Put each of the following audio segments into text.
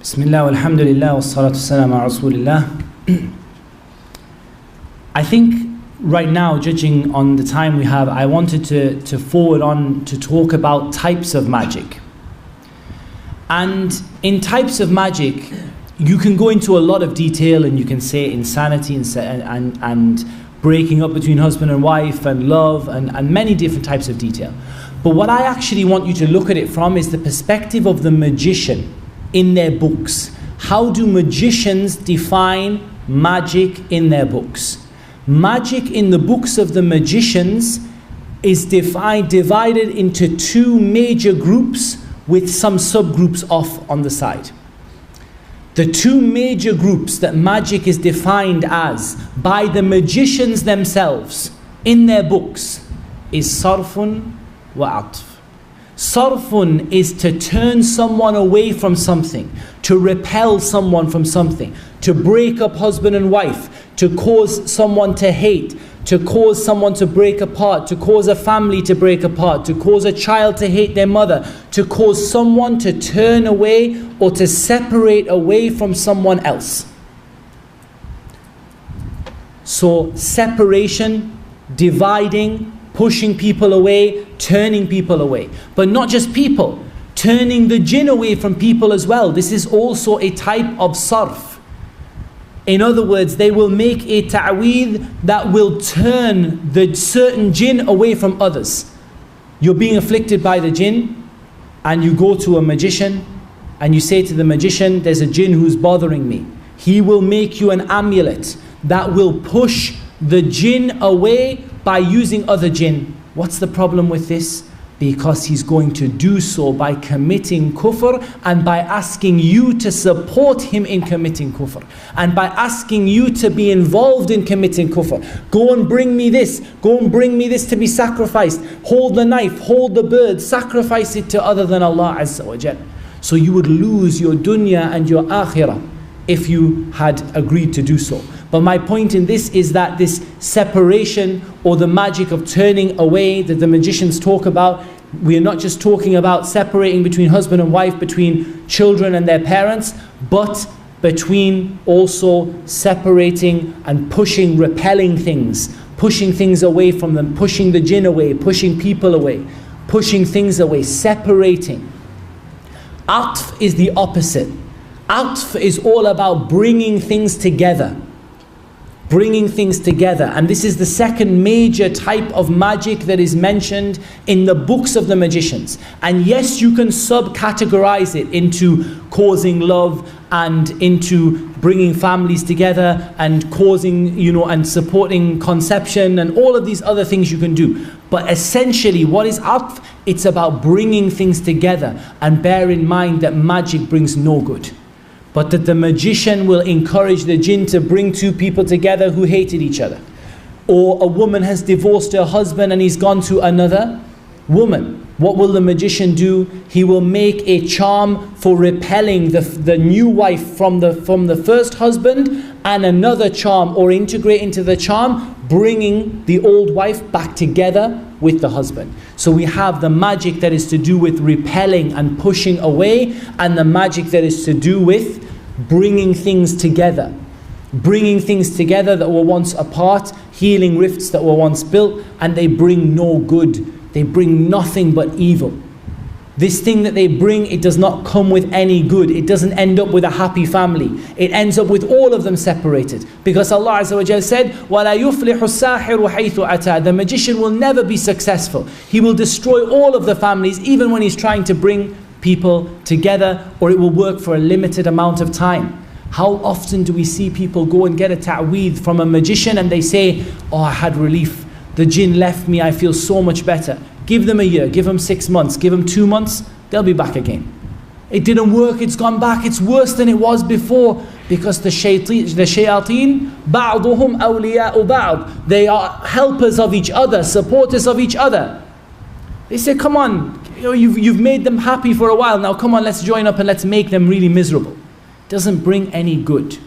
Bismillah, alhamdulillah, wassalatu wassalamu ala rasulillah. I think right now, judging on the time we have, I wanted to forward on to talk about types of magic. And in types of magic, you can go into a lot of detail and you can say insanity and breaking up between husband and wife and love and many different types of detail. But what I actually want you to look at it from is the perspective of the magician in their books. How do magicians define magic in their books? Magic in the books of the magicians is divided into two major groups with some subgroups off on the side. The two major groups that magic is defined as by the magicians themselves in their books is sarfun wa atf. Sarfun is to turn someone away from something, to repel someone from something, to break up husband and wife, to cause someone to hate, to cause someone to break apart, to cause a family to break apart, to cause a child to hate their mother, to cause someone to turn away or to separate away from someone else. So separation, dividing, pushing people away, turning people away. But not just people, turning the jinn away from people as well. This is also a type of sarf. In other words, they will make a taweez that will turn the certain jinn away from others. You're being afflicted by the jinn and you go to a magician and you say to the magician, there's a jinn who's bothering me. He will make you an amulet that will push the jinn away by using other jinn. What's the problem with this? Because he's going to do so by committing kufr and by asking you to support him in committing kufr and by asking you to be involved in committing kufr. Go and bring me this. Go and bring me this to be sacrificed. Hold the knife, hold the bird, sacrifice it to other than Allah Azza wa Jal. So you would lose your dunya and your akhirah if you had agreed to do so. But my point in this is that this separation or the magic of turning away that the magicians talk about, we are not just talking about separating between husband and wife, between children and their parents, but between also separating and pushing, repelling things, pushing things away from them, pushing the jinn away, pushing people away, pushing things away, separating. Atf is the opposite. Atf is all about bringing things together. Bringing things together. And this is the second major type of magic that is mentioned in the books of the magicians. And yes, you can subcategorize it into causing love and into bringing families together and causing, and supporting conception and all of these other things you can do. But essentially, what is atf? It's about bringing things together. And bear in mind that magic brings no good. But that the magician will encourage the jinn to bring two people together who hated each other. Or a woman has divorced her husband and he's gone to another woman. What will the magician do? He will make a charm for repelling the new wife from the first husband, and another charm, or integrate into the charm, bringing the old wife back together with the husband. So we have the magic that is to do with repelling and pushing away, and the magic that is to do with bringing things together. Bringing things together that were once apart, healing rifts that were once built, and they bring no good. They bring nothing but evil. This thing that they bring, it does not come with any good. It doesn't end up with a happy family. It ends up with all of them separated. Because Allah Azza wa Jal said, وَلَا يُفْلِحُ السَّاحِرُ حَيْثُ أَتَى. The magician will never be successful. He will destroy all of the families, even when he's trying to bring people together, or it will work for a limited amount of time. How often do we see people go and get a ta'weez from a magician and they say, oh, I had relief. The jinn left me, I feel so much better. Give them a year, give them 6 months, give them 2 months, they'll be back again. It didn't work, it's gone back, it's worse than it was before. Because the shayateen, ba'duhum awliya'u ba'd. They are helpers of each other, supporters of each other. They say, come on, you've made them happy for a while, now come on, let's join up and let's make them really miserable. It doesn't bring any good.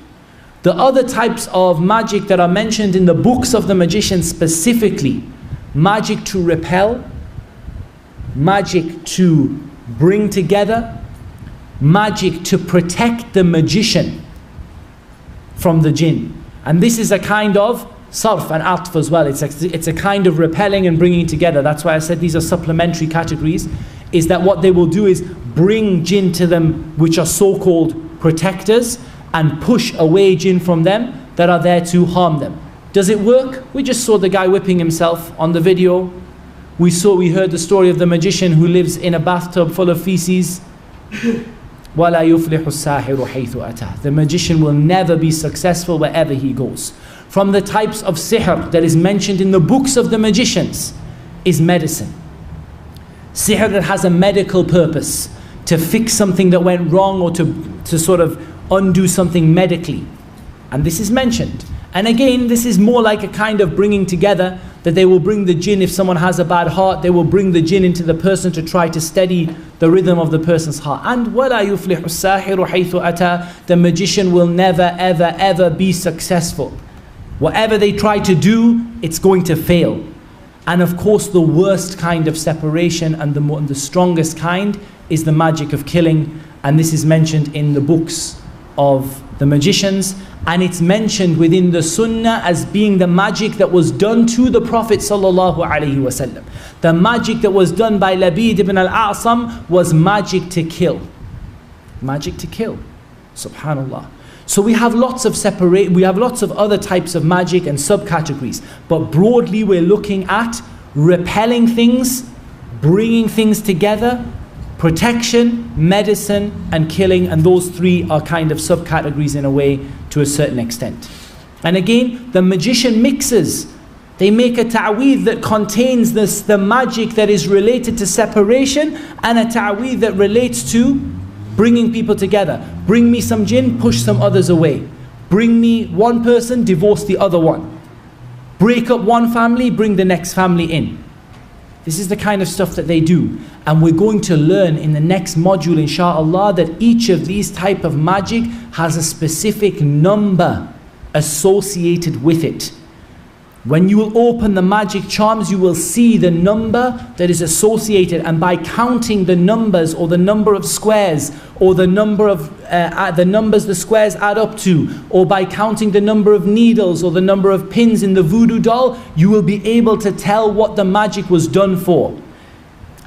The other types of magic that are mentioned in the books of the magicians specifically, magic to repel, magic to bring together, magic to protect the magician from the jinn. And this is a kind of sarf and atf as well. It's a kind of repelling and bringing together. That's why I said these are supplementary categories, is that what they will do is bring jinn to them, which are so-called protectors, and push away jinn from them that are there to harm them. Does it work? We just saw the guy whipping himself on the video. We heard the story of the magician who lives in a bathtub full of feces. وَلَا يُفْلِحُ السَّاحِرُ حَيْثُ أَتَى. The magician will never be successful wherever he goes. From the types of sihr that is mentioned in the books of the magicians is medicine. Sihr that has a medical purpose, to fix something that went wrong, or to sort of undo something medically. And this is mentioned. And again, this is more like a kind of bringing together, that they will bring the jinn. If someone has a bad heart, they will bring the jinn into the person to try to steady the rhythm of the person's heart. And وَلَا يُفْلِحُ السَّاحِرُ حَيْثُ أَتَى. The magician will never, ever, ever be successful. Whatever they try to do, it's going to fail. And of course, the worst kind of separation and the strongest kind is the magic of killing. And this is mentioned in the books of the magicians. And it's mentioned within the Sunnah as being the magic that was done to the Prophet ﷺ. The magic that was done by Labid ibn al-A'sam was magic to kill. Magic to kill. Subhanallah. So we have lots of other types of magic and subcategories. But broadly we're looking at repelling things, bringing things together, protection, medicine, and killing. And those three are kind of subcategories in a way, to a certain extent. And again, the magician mixes. They make a taweez that contains the magic that is related to separation, and a taweez that relates to bringing people together. Bring me some jinn, push some others away. Bring me one person, divorce the other one. Break up one family, bring the next family in. This is the kind of stuff that they do. And we're going to learn in the next module, insha'Allah, that each of these type of magic has a specific number associated with it. When you will open the magic charms, you will see the number that is associated, and by counting the numbers, or the number of squares, or the number of the numbers the squares add up to, or by counting the number of needles or the number of pins in the voodoo doll, you will be able to tell what the magic was done for.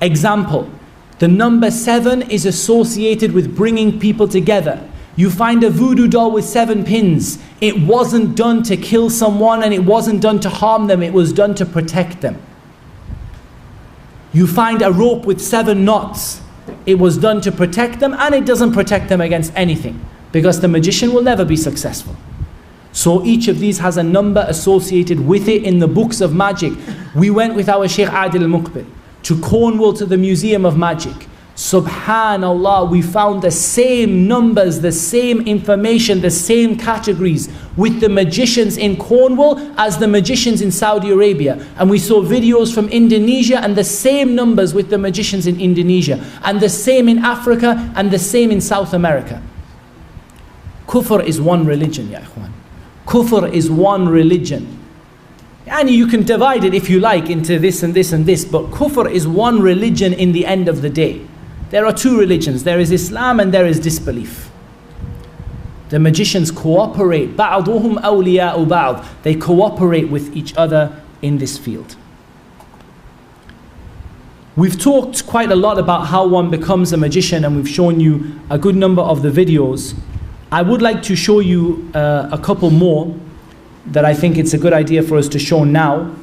Example, the number 7 is associated with bringing people together. You find a voodoo doll with 7 pins. It wasn't done to kill someone, and it wasn't done to harm them. It was done to protect them. You find a rope with 7 knots. It was done to protect them, and it doesn't protect them against anything, because the magician will never be successful. So each of these has a number associated with it in the books of magic. We went with our Shaykh Adil al-Muqbil to Cornwall, to the Museum of Magic. Subhanallah, we found the same numbers, the same information, the same categories with the magicians in Cornwall as the magicians in Saudi Arabia. And we saw videos from Indonesia, and the same numbers with the magicians in Indonesia, and the same in Africa, and the same in South America. Kufr is one religion, ya ikhwan. Kufr is one religion. And you can divide it, if you like, into this and this and this, but kufr is one religion in the end of the day. There are 2 religions. There is Islam and there is disbelief. The magicians cooperate. بَعْضُهُمْ أَوْلِيَاءُ بَعْضٍ. They cooperate with each other in this field. We've talked quite a lot about how one becomes a magician, and we've shown you a good number of the videos. I would like to show you a couple more that I think it's a good idea for us to show now.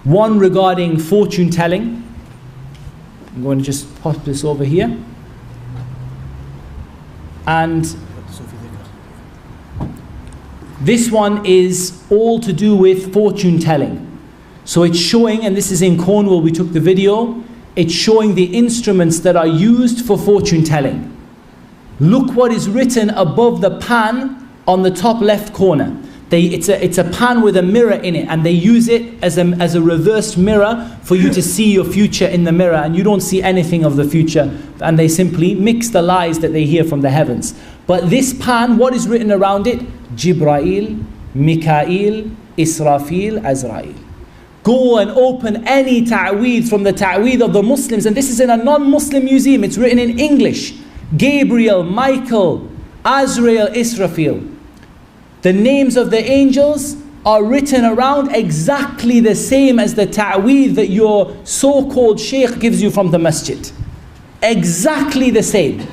One regarding fortune telling. I'm going to just pop this over here. And this one is all to do with fortune telling. So it's showing, and this is in Cornwall, we took the video, it's showing the instruments that are used for fortune telling. Look what is written above the pan on the top left corner. It's a pan with a mirror in it, and they use it as a reversed mirror for you to see your future in the mirror, and you don't see anything of the future, and they simply mix the lies that they hear from the heavens. But this pan, what is written around it? Jibrail, Mikael, Israfil, Azrael. Go and open any taweez from the taweez of the Muslims, and this is in a non-Muslim museum, it's written in English. Gabriel, Michael, Azrael, Israfil. The names of the angels are written around exactly the same as the ta'weez that your so-called sheikh gives you from the masjid. Exactly the same.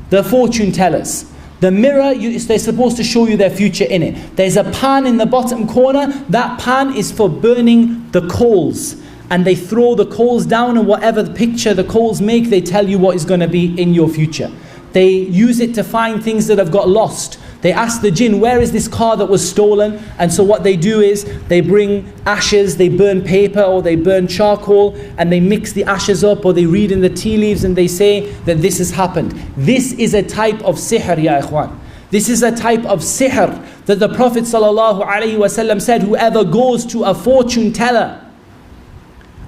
The fortune tellers. The mirror, they're supposed to show you their future in it. There's a pan in the bottom corner. That pan is for burning the coals. And they throw the coals down, and whatever the picture the coals make, they tell you what is going to be in your future. They use it to find things that have got lost. They ask the jinn, where is this car that was stolen? And so what they do is, they bring ashes, they burn paper, or they burn charcoal, and they mix the ashes up, or they read in the tea leaves, and they say that this has happened. This is a type of sihr, ya ikhwan. This is a type of sihr that the Prophet ﷺ said, whoever goes to a fortune teller,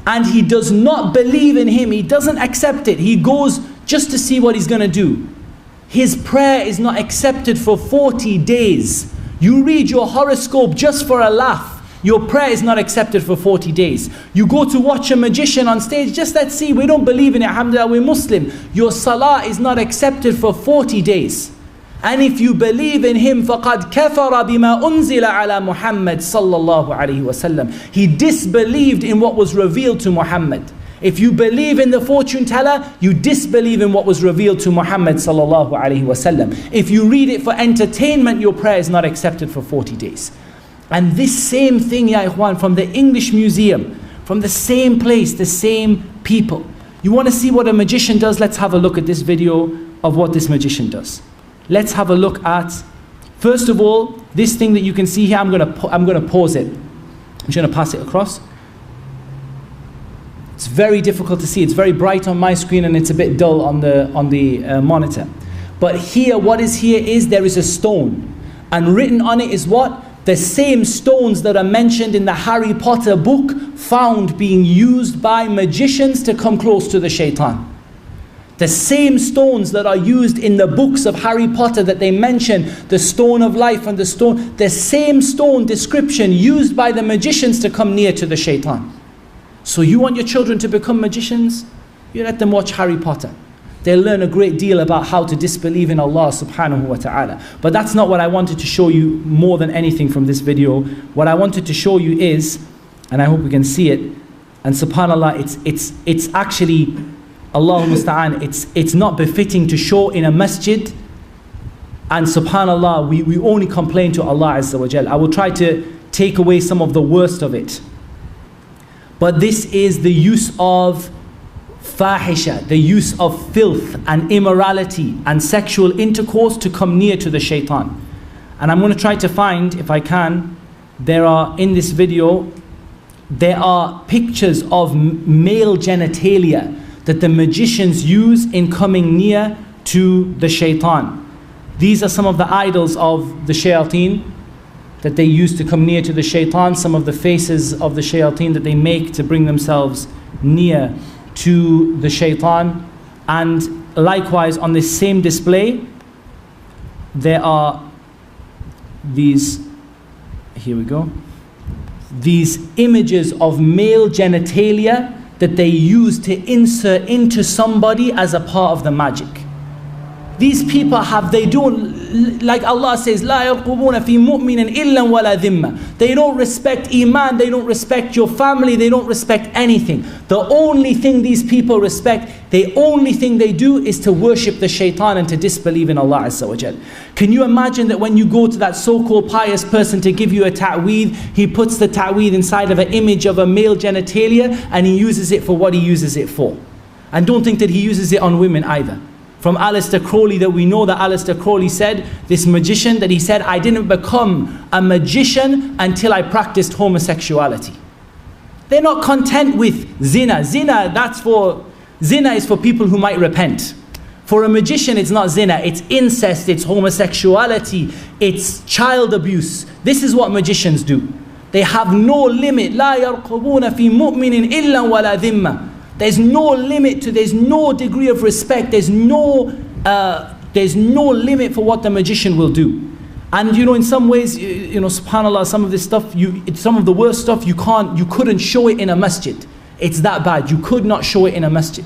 and he does not believe in him, he doesn't accept it, he goes just to see what he's going to do, his prayer is not accepted for 40 days. You read your horoscope just for a laugh, your prayer is not accepted for 40 days. You go to watch a magician on stage, just let's see, we don't believe in it, alhamdulillah, we're Muslim. Your salah is not accepted for 40 days. And if you believe in him, فَقَدْ كَفَرَ بِمَا أُنزِلَ عَلَى مُحَمَّدٍ sallallahu alayhi wasallam. He disbelieved in what was revealed to Muhammad. If you believe in the fortune teller, you disbelieve in what was revealed to Muhammad sallallahu alayhi wasallam. If you read it for entertainment, your prayer is not accepted for 40 days. And this same thing, ya ikhwan, from the English museum, from the same place, the same people. You want to see what a magician does? Let's have a look at this video of what this magician does. Let's have a look at, first of all, this thing that you can see here. I'm going to pause it. I'm just going to pass it across. It's very difficult to see. It's very bright on my screen and it's a bit dull on the monitor. But here, what is here is there is a stone. And written on it is what? The same stones that are mentioned in the Harry Potter book, found being used by magicians to come close to the shaitan. The same stones that are used in the books of Harry Potter that they mention, the stone of life and the same stone description used by the magicians to come near to the shaitan. So you want your children to become magicians? You let them watch Harry Potter. They'll learn a great deal about how to disbelieve in Allah subhanahu wa ta'ala. But that's not what I wanted to show you more than anything from this video. What I wanted to show you is, and I hope we can see it, and subhanAllah, it's actually, Allahumma musta'an, it's not befitting to show in a masjid. And subhanAllah, we only complain to Allah Azza wa Jal. I will try to take away some of the worst of it. But this is the use of fahisha, the use of filth and immorality and sexual intercourse to come near to the shaitan. And I'm going to try to find, if I can, in this video, there are pictures of male genitalia that the magicians use in coming near to the shaitan. These are some of the idols of the shayateen that they use to come near to the shaitan, some of the faces of the shayateen that they make to bring themselves near to the shaitan. And likewise, on this same display, there are these, here we go, these images of male genitalia that they use to insert into somebody as a part of the magic. These people they don't, like Allah says, لا يرقبون في مؤمن إلا ولا ذمة. They don't respect iman, they don't respect your family, they don't respect anything. The only thing these people respect, the only thing they do is to worship the shaitan and to disbelieve in Allah Azza wa Jal. Can you imagine that when you go to that so-called pious person to give you a ta'weez, he puts the ta'weez inside of an image of a male genitalia and he uses it for what he uses it for. And don't think that he uses it on women either. From Aleister Crowley, that we know that Aleister Crowley said, this magician, that he said, I didn't become a magician until I practiced homosexuality. They're not content with zina. Zina is for people who might repent. For a magician, it's not zina, it's incest, it's homosexuality, it's child abuse. This is what magicians do. They have no limit. لا يرقبون في مؤمن إلا ولا ذمة. There's no limit to, there's no degree of respect, there's no limit for what the magician will do. And you know, in some ways, you know, subhanAllah, some of this stuff, some of the worst stuff, you couldn't show it in a masjid. It's that bad. You could not show it in a masjid.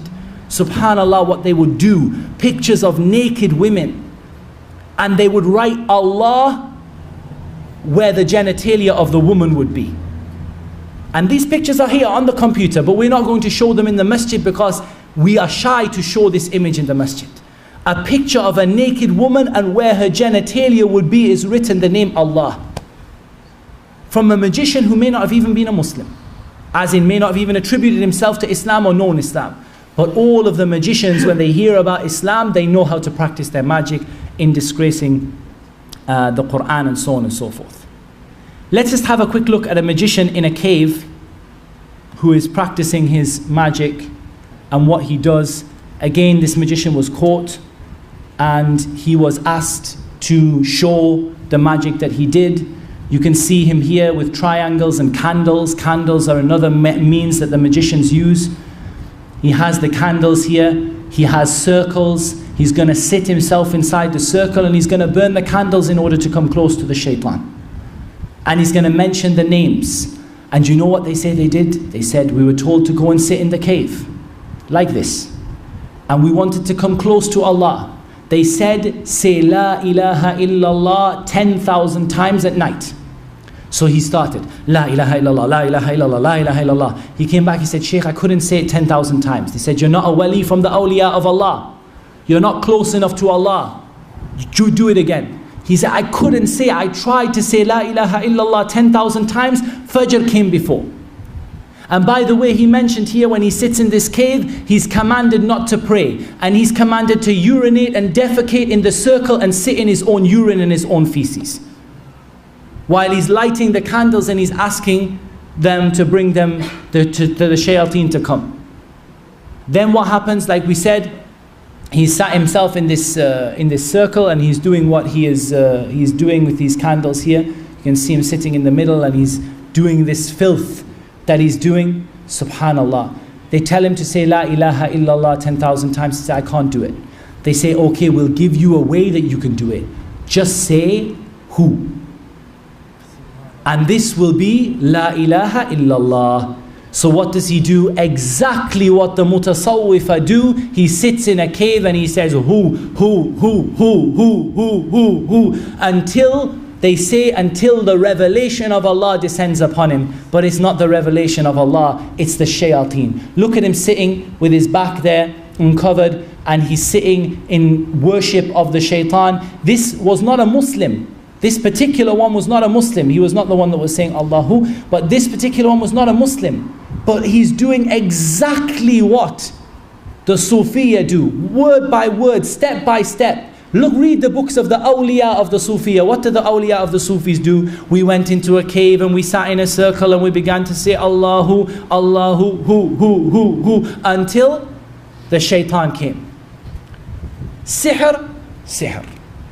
Subhanallah, what they would do, pictures of naked women, and they would write Allah where the genitalia of the woman would be. And these pictures are here on the computer, but we're not going to show them in the masjid because we are shy to show this image in the masjid. A picture of a naked woman, and where her genitalia would be is written the name Allah. From a magician who may not have even been a Muslim. As in, may not have even attributed himself to Islam or known Islam. But all of the magicians, when they hear about Islam, they know how to practice their magic in disgracing the Quran and so on and so forth. Let's just have a quick look at a magician in a cave who is practicing his magic and what he does. Again, this magician was caught and he was asked to show the magic that he did. You can see him here with triangles and candles. Candles are another means that the magicians use. He has the candles here. He has circles. He's going to sit himself inside the circle and he's going to burn the candles in order to come close to the shaitan. And he's going to mention the names. And you know what they say they did? They said, we were told to go and sit in the cave. Like this. And we wanted to come close to Allah. They said, say La ilaha illallah 10,000 times at night. So he started, La ilaha illallah, La ilaha illallah, La ilaha illallah. He came back, he said, Shaykh, I couldn't say it 10,000 times. They said, you're not a wali from the awliya of Allah. You're not close enough to Allah. You do it again. He said, I couldn't say, I tried to say La ilaha illallah 10,000 times. Fajr came before. And by the way, he mentioned here when he sits in this cave, he's commanded not to pray. And he's commanded to urinate and defecate in the circle and sit in his own urine and his own feces. While he's lighting the candles and he's asking them to bring them to the shayateen to come. Then what happens, like we said, he sat himself in this circle and he's doing what he's doing with these candles here. You can see him sitting in the middle and he's doing this filth that he's doing. Subhanallah. They tell him to say La ilaha illallah 10,000 times. He says, I can't do it. They say, okay, we'll give you a way that you can do it. Just say who. And this will be La ilaha illallah. So what does he do? Exactly what the mutasawwifa do. He sits in a cave and he says who, until they say, until the revelation of Allah descends upon him. But it's not the revelation of Allah, it's the shayateen. Look at him sitting with his back there uncovered, and he's sitting in worship of the shaitan. This was not a Muslim. This particular one was not a Muslim. He was not the one that was saying Allahu, but this particular one was not a Muslim. But he's doing exactly what the Sufiya do, word by word, step by step. Look, read the books of the awliya of the Sufiya. What did the awliya of the Sufis do? We went into a cave and we sat in a circle and we began to say Allahu, Allahu, who, until the shaitan came. Sihr, sihr.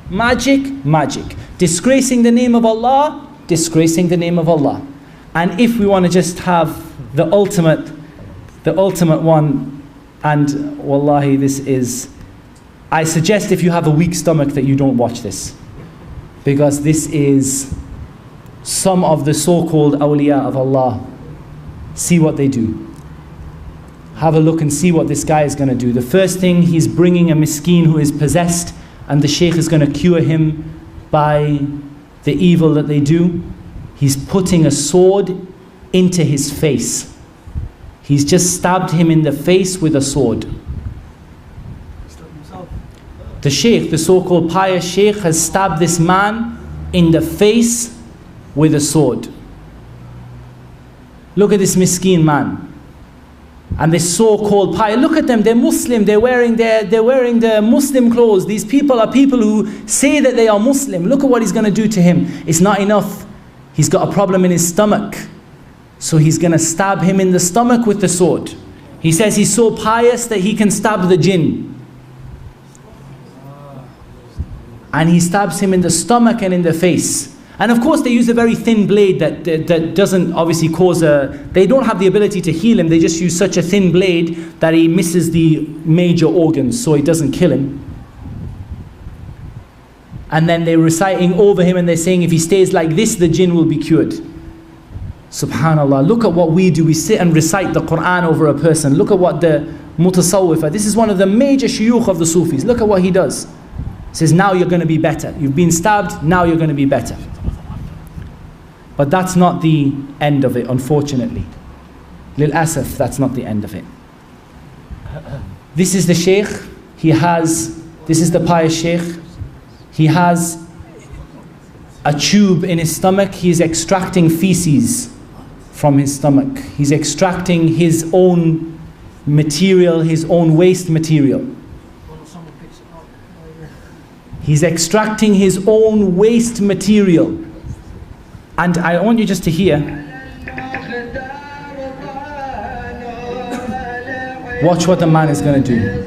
Magic, magic. Disgracing the name of Allah, disgracing the name of Allah. And if we want to just have the ultimate one, and wallahi, this is, I suggest if you have a weak stomach that you don't watch this, because this is some of the so-called awliya of Allah. See what they do. Have a look and see what this guy is going to do. The first thing, he's bringing a miskeen who is possessed, and the sheikh is going to cure him by the evil that they do. He's putting a sword into his face. He's just stabbed him in the face with a sword. The sheikh, the so-called pious sheikh, has stabbed this man in the face with a sword. Look at this miskeen man. And this so-called pious, look at them, they're Muslim, they're wearing their Muslim clothes. These people are people who say that they are Muslim. Look at what he's going to do to him. It's not enough. He's got a problem in his stomach. So he's going to stab him in the stomach with the sword. He says he's so pious that he can stab the jinn. And he stabs him in the stomach and in the face. And of course they use a very thin blade that doesn't obviously cause they don't have the ability to heal him. They just use such a thin blade that he misses the major organs, so it doesn't kill him. And then they're reciting over him and they're saying, if he stays like this, the jinn will be cured. Subhanallah, look at what we do. We sit and recite the Quran over a person. Look at what the mutasawwifah, this is one of the major shuyukh of the Sufis. Look at what he does. He says, now you're going to be better. You've been stabbed, now you're going to be better. But that's not the end of it, unfortunately. Lil Asaf, that's not the end of it. This is the Shaykh. This is the pious Shaykh. He has a tube in his stomach. He's extracting feces from his stomach. He's extracting his own material, his own waste material. He's extracting his own waste material. And I want you just to hear. Watch what the man is going to do.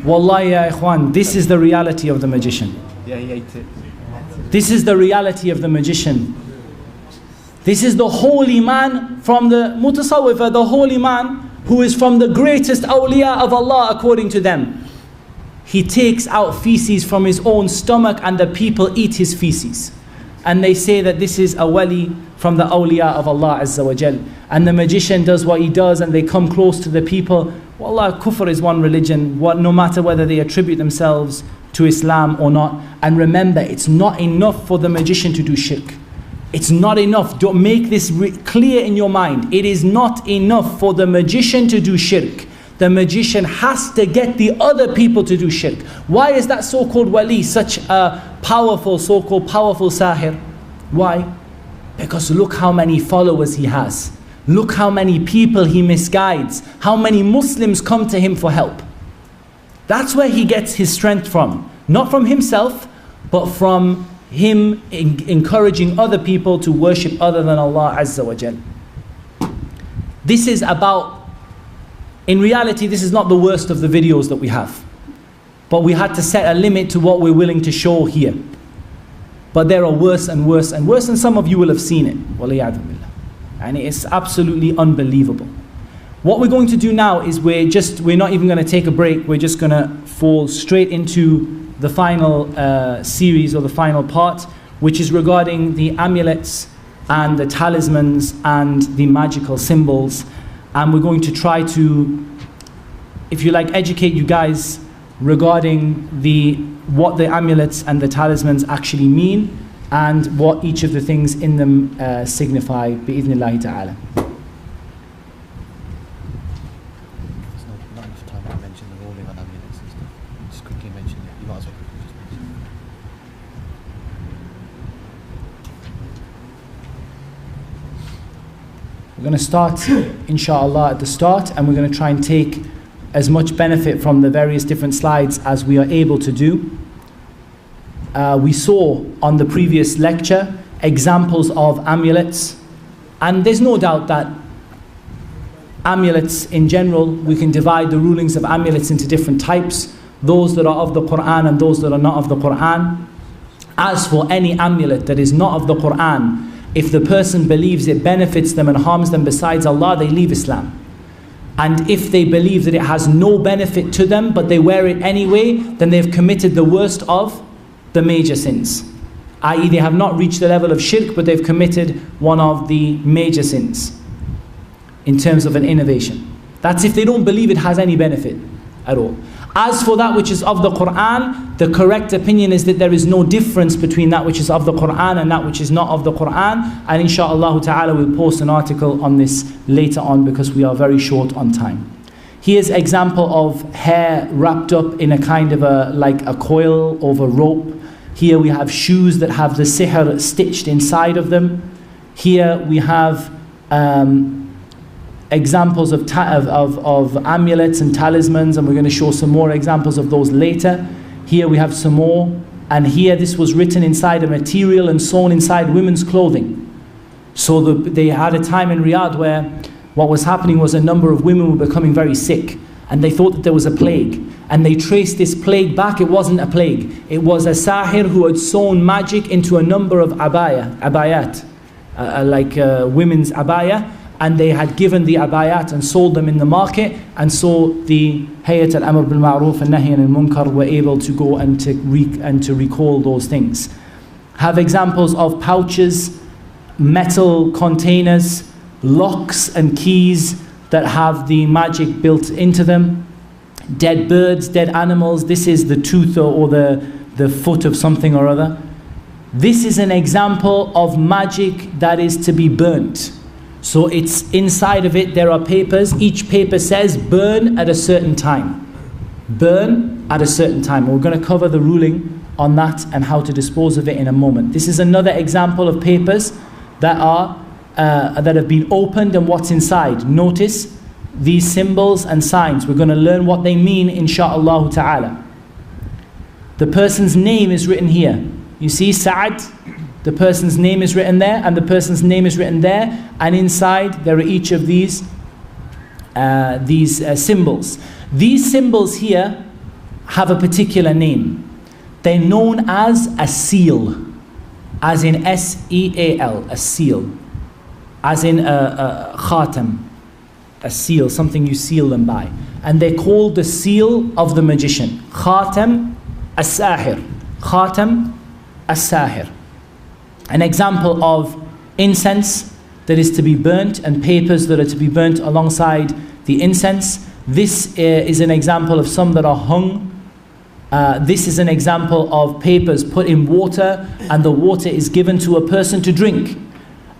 Wallahi ya ikhwan, this is the reality of the magician. Yeah, he ate it. This is the reality of the magician. This is the holy man from the mutasawwifah, the holy man who is from the greatest awliya of Allah according to them. He takes out feces from his own stomach and the people eat his feces. And they say that this is a wali from the awliya of Allah Azza wa Jal. And the magician does what he does and they come close to the people. Wallah, kufr is one religion, no matter whether they attribute themselves to Islam or not. And remember, it's not enough for the magician to do shirk. It's not enough. Don't make this clear in your mind. It is not enough for the magician to do shirk. The magician has to get the other people to do shirk. Why is that so-called wali such a powerful, so-called powerful sahir? Why? Because look how many followers he has. Look how many people he misguides. How many Muslims come to him for help. That's where he gets his strength from. Not from himself, but from him encouraging other people to worship other than Allah Azza wa Jal. This is about, in reality, this is not the worst of the videos that we have. But we had to set a limit to what we're willing to show here. But there are worse and worse and worse, and some of you will have seen it. Waliyadu billah. And it's absolutely unbelievable. What we're going to do now is we're not even going to take a break. We're just going to fall straight into the final series or the final part, which is regarding the amulets and the talismans and the magical symbols. And we're going to try to, if you like, educate you guys regarding what the amulets and the talismans actually mean and what each of the things in them signify, bi'idhnillahi ta'ala. We're going to start, inshaAllah, at the start, and we're going to try and take as much benefit from the various different slides as we are able to do. We saw on the previous lecture examples of amulets, and there's no doubt that amulets in general, we can divide the rulings of amulets into different types, those that are of the Quran and those that are not of the Quran. As for any amulet that is not of the Quran, if the person believes it benefits them and harms them besides Allah, they leave Islam. And if they believe that it has no benefit to them, but they wear it anyway, then they've committed the worst of the major sins. I.e., they have not reached the level of shirk, but they've committed one of the major sins in terms of an innovation. That's if they don't believe it has any benefit at all. As for that which is of the Quran, the correct opinion is that there is no difference between that which is of the Quran and that which is not of the Quran. And inshaAllah ta'ala we'll post an article on this later on because we are very short on time. Here's example of hair wrapped up in a kind of like a coil of a rope. Here we have shoes that have the sihr stitched inside of them. Here we have examples of amulets and talismans, and we're going to show some more examples of those later. Here we have some more, and here this was written inside a material and sewn inside women's clothing. So they had a time in Riyadh where what was happening was a number of women were becoming very sick, and they thought that there was a plague, and they traced this plague back. It wasn't a plague, it was a sahir who had sewn magic into a number of abayat, women's abaya, and they had given the abayat and sold them in the market, and so the Hayat al-Amr bil Ma'ruf and Nahy anil Munkar were able to go and to recall those things. Have examples of pouches, metal containers, locks and keys that have the magic built into them. Dead birds, dead animals. This is the tooth or the foot of something or other. This is an example of magic that is to be burnt. So it's inside of it, there are papers. Each paper says burn at a certain time. Burn at a certain time. We're going to cover the ruling on that and how to dispose of it in a moment. This is another example of papers that have been opened and what's inside. Notice these symbols and signs. We're going to learn what they mean, insha'Allah ta'ala. The person's name is written here. You see Sa'ad? The person's name is written there, and the person's name is written there, and inside there are each of these symbols. These symbols here have a particular name. They're known as a seal, as in S-E-A-L, a seal, as in a khatam, a seal, something you seal them by. And they're called the seal of the magician. Khatam as-sahir. Khatam as-sahir. An example of incense that is to be burnt and papers that are to be burnt alongside the incense. This is an example of some that are hung. This is an example of papers put in water, and the water is given to a person to drink.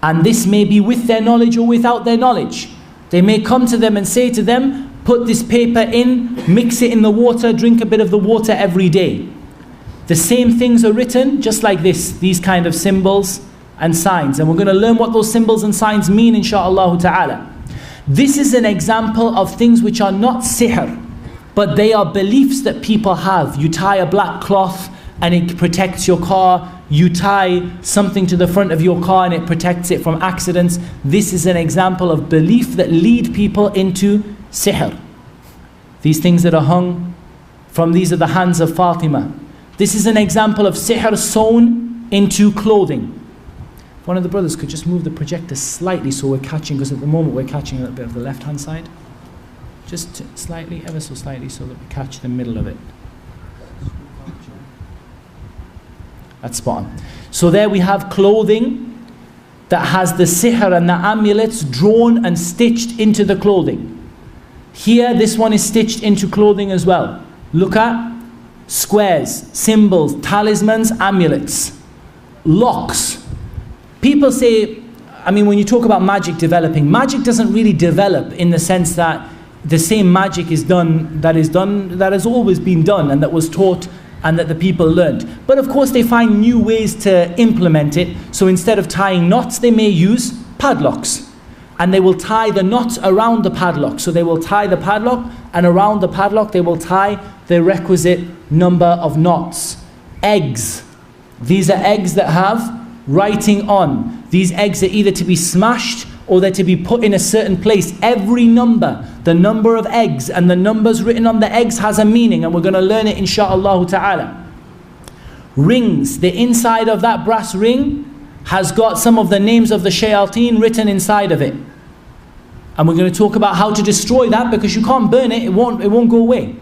And this may be with their knowledge or without their knowledge. They may come to them and say to them, put this paper in, mix it in the water, drink a bit of the water every day. The same things are written just like this, these kind of symbols and signs. And we're going to learn what those symbols and signs mean, insha'Allah ta'ala. This is an example of things which are not sihr, but they are beliefs that people have. You tie a black cloth and it protects your car. You tie something to the front of your car and it protects it from accidents. This is an example of belief that lead people into sihr. These things that are hung from, these are the hands of Fatima. This is an example of sihr sewn into clothing. If one of the brothers could just move the projector slightly so we're catching, because at the moment we're catching a little bit of the left hand side. Just slightly, ever so slightly, so that we catch the middle of it. That's spot on. So there we have clothing that has the sihr and the amulets drawn and stitched into the clothing. Here, this one is stitched into clothing as well. Look at squares, symbols, talismans, amulets, locks. People say, I mean, when you talk about magic developing, magic doesn't really develop in the sense that the same magic is done that has always been done and that was taught and that the people learned. But of course they find new ways to implement it. So instead of tying knots, they may use padlocks. And they will tie the knot around the padlock. So they will tie the padlock, and around the padlock they will tie the requisite number of knots. Eggs. These are eggs that have writing on. These eggs are either to be smashed or they're to be put in a certain place. Every number, the number of eggs and the numbers written on the eggs has a meaning, and we're going to learn it insha'Allah ta'ala. Rings. The inside of that brass ring has got some of the names of the shayateen written inside of it. And we're going to talk about how to destroy that, because you can't burn it, it won't go away.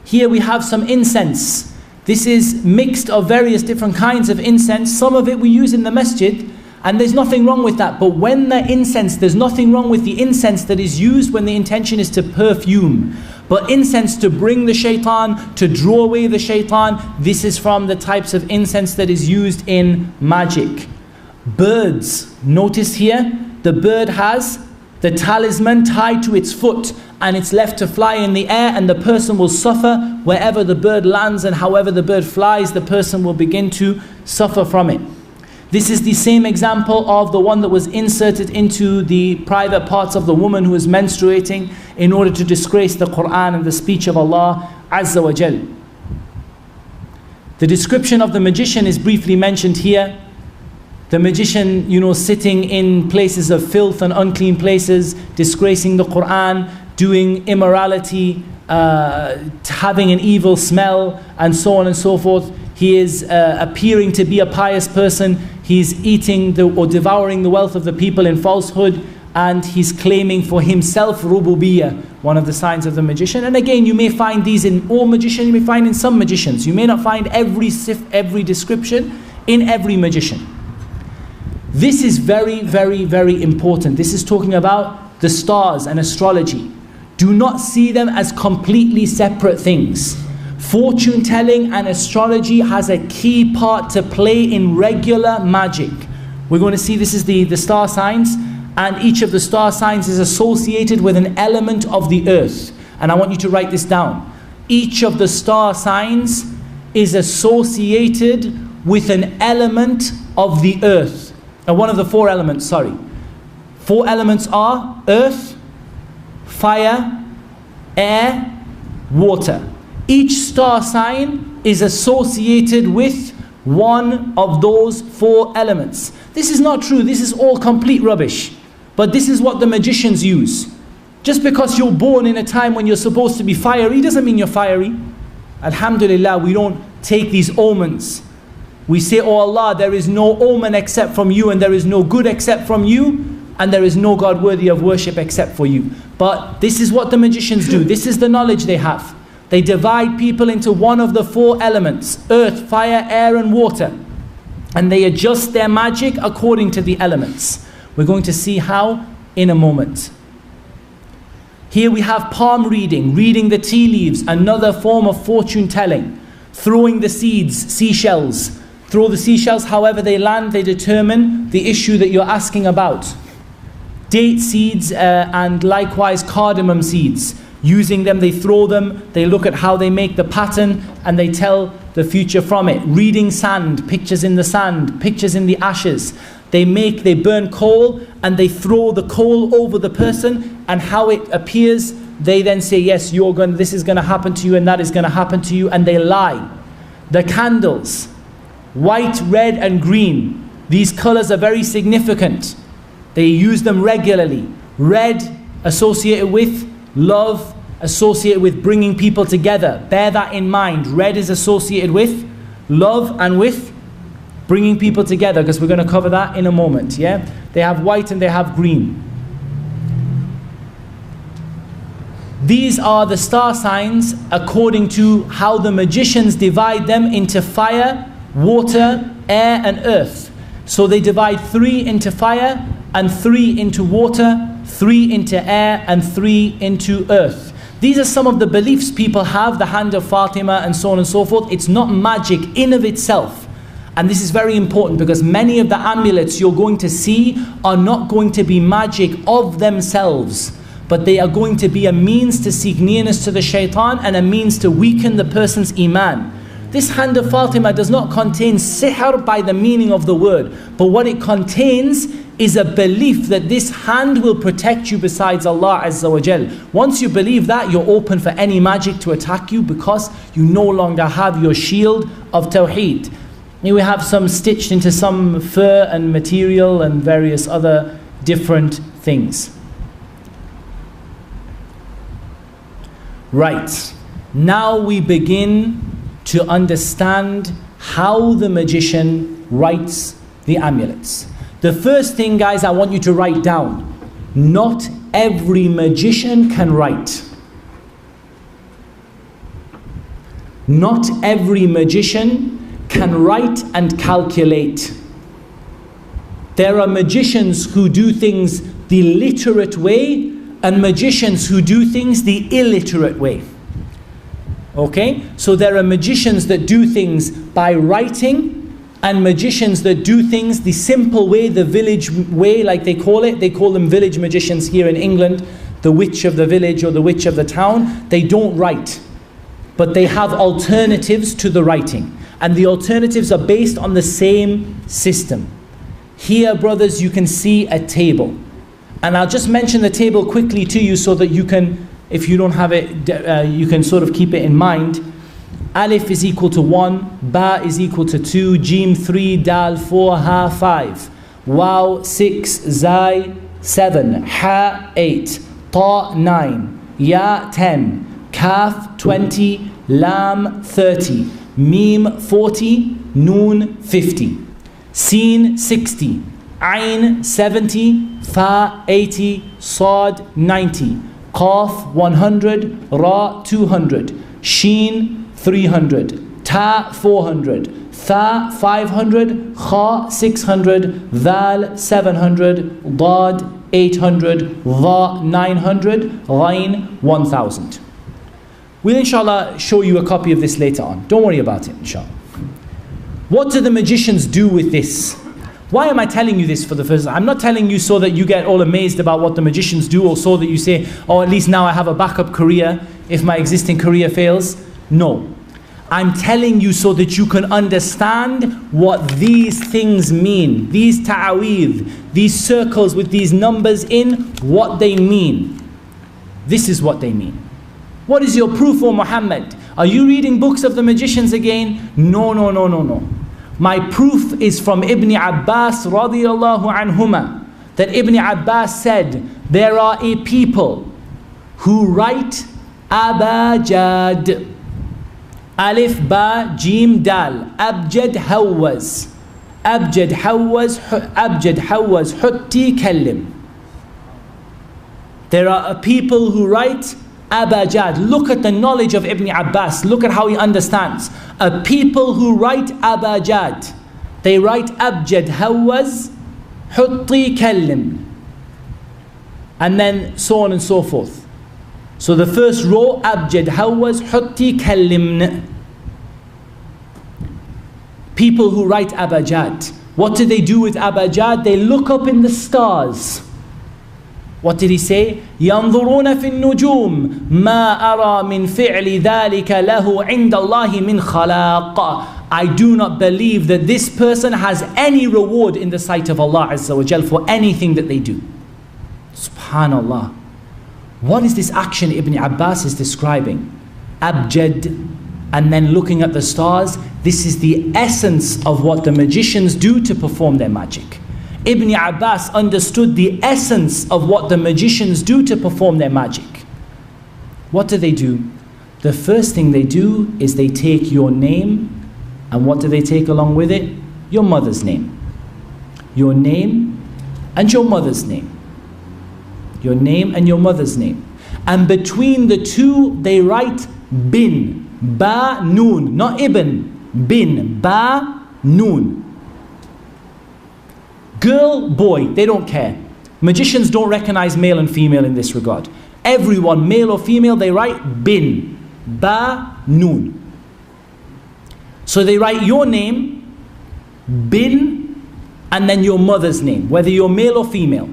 Here we have some incense. This is mixed of various different kinds of incense. Some of it we use in the masjid, and there's nothing wrong with that. But when the incense, there's nothing wrong with the incense that is used when the intention is to perfume. But incense to bring the shaitan, to draw away the shaitan, this is from the types of incense that is used in magic. Birds. Notice here, the bird has the talisman tied to its foot, and it's left to fly in the air, and the person will suffer wherever the bird lands, and however the bird flies, the person will begin to suffer from it. This is the same example of the one that was inserted into the private parts of the woman who is menstruating in order to disgrace the Quran and the speech of Allah Azza wa Jal. The description of the magician is briefly mentioned here. The magician, sitting in places of filth and unclean places, disgracing the Quran, doing immorality, having an evil smell, and so on and so forth. He is appearing to be a pious person. he's eating or devouring the wealth of the people in falsehood, and he's claiming for himself rububiyyah, one of the signs of the magician. And again, you may find these in all magicians, you may find in some magicians. You may not find every description in every magician. This is very, very, very important. This is talking about the stars and astrology. Do not see them as completely separate things. Fortune telling and astrology has a key part to play in regular magic. We're going to see this is the star signs, and each of the star signs is associated with an element of the earth. And I want you to write this down. Each of the star signs is associated with an element of the earth. One of the four elements, sorry. Four elements are earth, fire, air, water. Each star sign is associated with one of those four elements. This is not true. This is all complete rubbish. But this is what the magicians use. Just because you're born in a time when you're supposed to be fiery doesn't mean you're fiery. Alhamdulillah, we don't take these omens. We say, oh Allah, there is no omen except from you, and there is no good except from you, and there is no God worthy of worship except for you. But this is what the magicians do. This is the knowledge they have. They divide people into one of the four elements: earth, fire, air, and water. And they adjust their magic according to the elements. We're going to see how in a moment. Here we have palm reading, reading the tea leaves, another form of fortune telling. Throwing the seeds, seashells. Throw the seashells, however they land, they determine the issue that you're asking about. Date seeds and likewise cardamom seeds. Using them, they throw them, they look at how they make the pattern, and they tell the future from it. Reading sand, pictures in the sand, pictures in the ashes. They burn coal, and they throw the coal over the person, and how it appears, they then say, yes, this is going to happen to you, and that is going to happen to you, and they lie. The candles, white, red, and green. These colors are very significant. They use them regularly. Red associated with love, associated with bringing people together. Bear that in mind. Red is associated with love and with bringing people together, because we're going to cover that in a moment. Yeah, they have white and they have green. These are the star signs according to how the magicians divide them into fire, water, air, and earth. So they divide 3 into fire, and 3 into water, 3 into air, and 3 into earth. These are some of the beliefs people have, the hand of Fatima and so on and so forth. It's not magic in of itself. And this is very important, because many of the amulets you're going to see are not going to be magic of themselves, but they are going to be a means to seek nearness to the shaitan and a means to weaken the person's iman. This hand of Fatima does not contain sihr by the meaning of the word, but what it contains is a belief that this hand will protect you besides Allah Azza wa Jal. Once you believe that, you're open for any magic to attack you, because you no longer have your shield of Tawheed. Here we have some stitched into some fur and material and various other different things. Right, now we begin to understand how the magician writes the amulets. The first thing, guys, I want you to write down: not every magician can write. Not every magician can write and calculate. There are magicians who do things the literate way, and magicians who do things the illiterate way. Okay? So there are magicians that do things by writing, and magicians that do things the simple way, the village way, like they call it. They call them village magicians here in England, the witch of the village or the witch of the town. They don't write, but they have alternatives to the writing. And the alternatives are based on the same system. Here, brothers, you can see a table. And I'll just mention the table quickly to you so that you can, if you don't have it, you can sort of keep it in mind. Alif is equal to 1, Ba is equal to 2, Jim 3, Dal 4, Ha 5, Waw 6, Zai 7, Ha 8, Ta 9, Ya 10, Kaf 20, Lam 30, Mim 40, Noon 50. Sin 60, Ain 70, Fa 80, Sad 90, Qaf 100, Ra 200, Sheen 300, Ta 400, Tha 500, Kha 600, Dhal 700, Dad 800, Dha 900, Ghain 1000. We'll inshallah show you a copy of this later on. Don't worry about it, inshallah. What do the magicians do with this? Why am I telling you this for the first time? I'm not telling you so that you get all amazed about what the magicians do, or so that you say, oh, at least now I have a backup career if my existing career fails. No. I'm telling you so that you can understand what these things mean. These taweez, these circles with these numbers in, what they mean. This is what they mean. What is your proof, O Muhammad? Are you reading books of the magicians again? No, no, no, no, no. My proof is from Ibn Abbas radiyallahu anhuma, that Ibn Abbas said, there are a people who write abajad, alif ba jim dal, abjad hawaz, abjad hawaz, hutti kallim. There are a people who write abajad. Look at the knowledge of Ibn Abbas. Look at how he understands. A people who write abajad. They write abjad hawaz, hutti kallim. And then so on and so forth. So the first row, abjad hawaz, hutti kallimn. People who write abajad. What do they do with abajad? They look up in the stars. What did he say? ينظرون في النجوم ما أرى من فعل ذلك له عند الله من خلاق. I do not believe that this person has any reward in the sight of Allah Azza wa Jal for anything that they do. Subhanallah. What is this action Ibn Abbas is describing? Abjad, and then looking at the stars. This is the essence of what the magicians do to perform their magic. Ibn Abbas understood the essence of what the magicians do to perform their magic. What do? The first thing they do is they take your name, and what do they take along with it? Your mother's name. Your name and your mother's name. Your name and your mother's name. And between the two they write bin, ba, noon, not ibn, bin, ba, noon. Girl, boy, they don't care. Magicians don't recognize male and female in this regard. Everyone, male or female, they write bin, ba, noon. So they write your name, bin, and then your mother's name, whether you're male or female.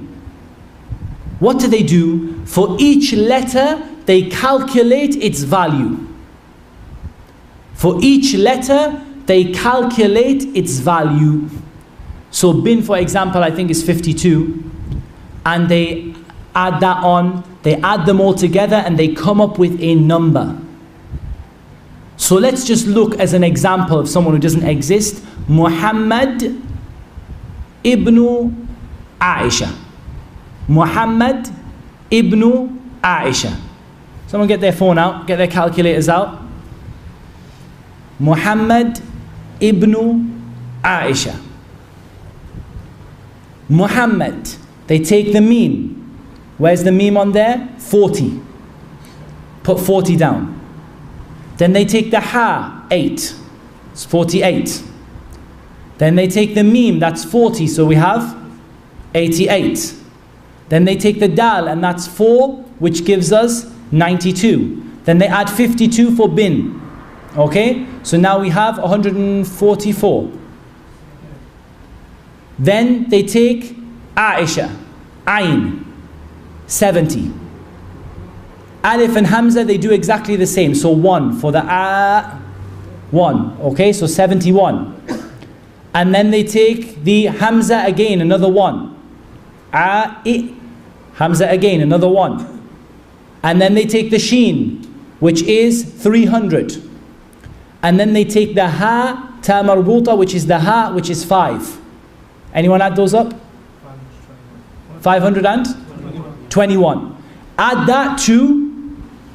What do? For each letter, they calculate its value. For each letter, they calculate its value. So bin, for example, I think is 52. And they add that on, they add them all together and they come up with a number. So let's just look as an example of someone who doesn't exist. Muhammad ibn Aisha. Muhammad ibn Aisha. Someone get their phone out, get their calculators out. Muhammad ibn Aisha. Muhammad, they take the meme. Where's the meme on there? 40. Put 40 down. Then they take the ha, 8. It's 48. Then they take the meme, that's 40, so we have 88. Then they take the dal, and that's 4, which gives us 92. Then they add 52 for bin. Okay? So now we have 144. Then they take Aisha, Ain, 70. Alif and Hamza, they do exactly the same. So 1 for the A, 1. Okay, so 71. And then they take the Hamza again, another 1. A-I, Hamza again, another 1. And then they take the Sheen, which is 300. And then they take the Ha, Ta marbuta, which is the Ha, which is 5. Anyone add those up? 521. Add that to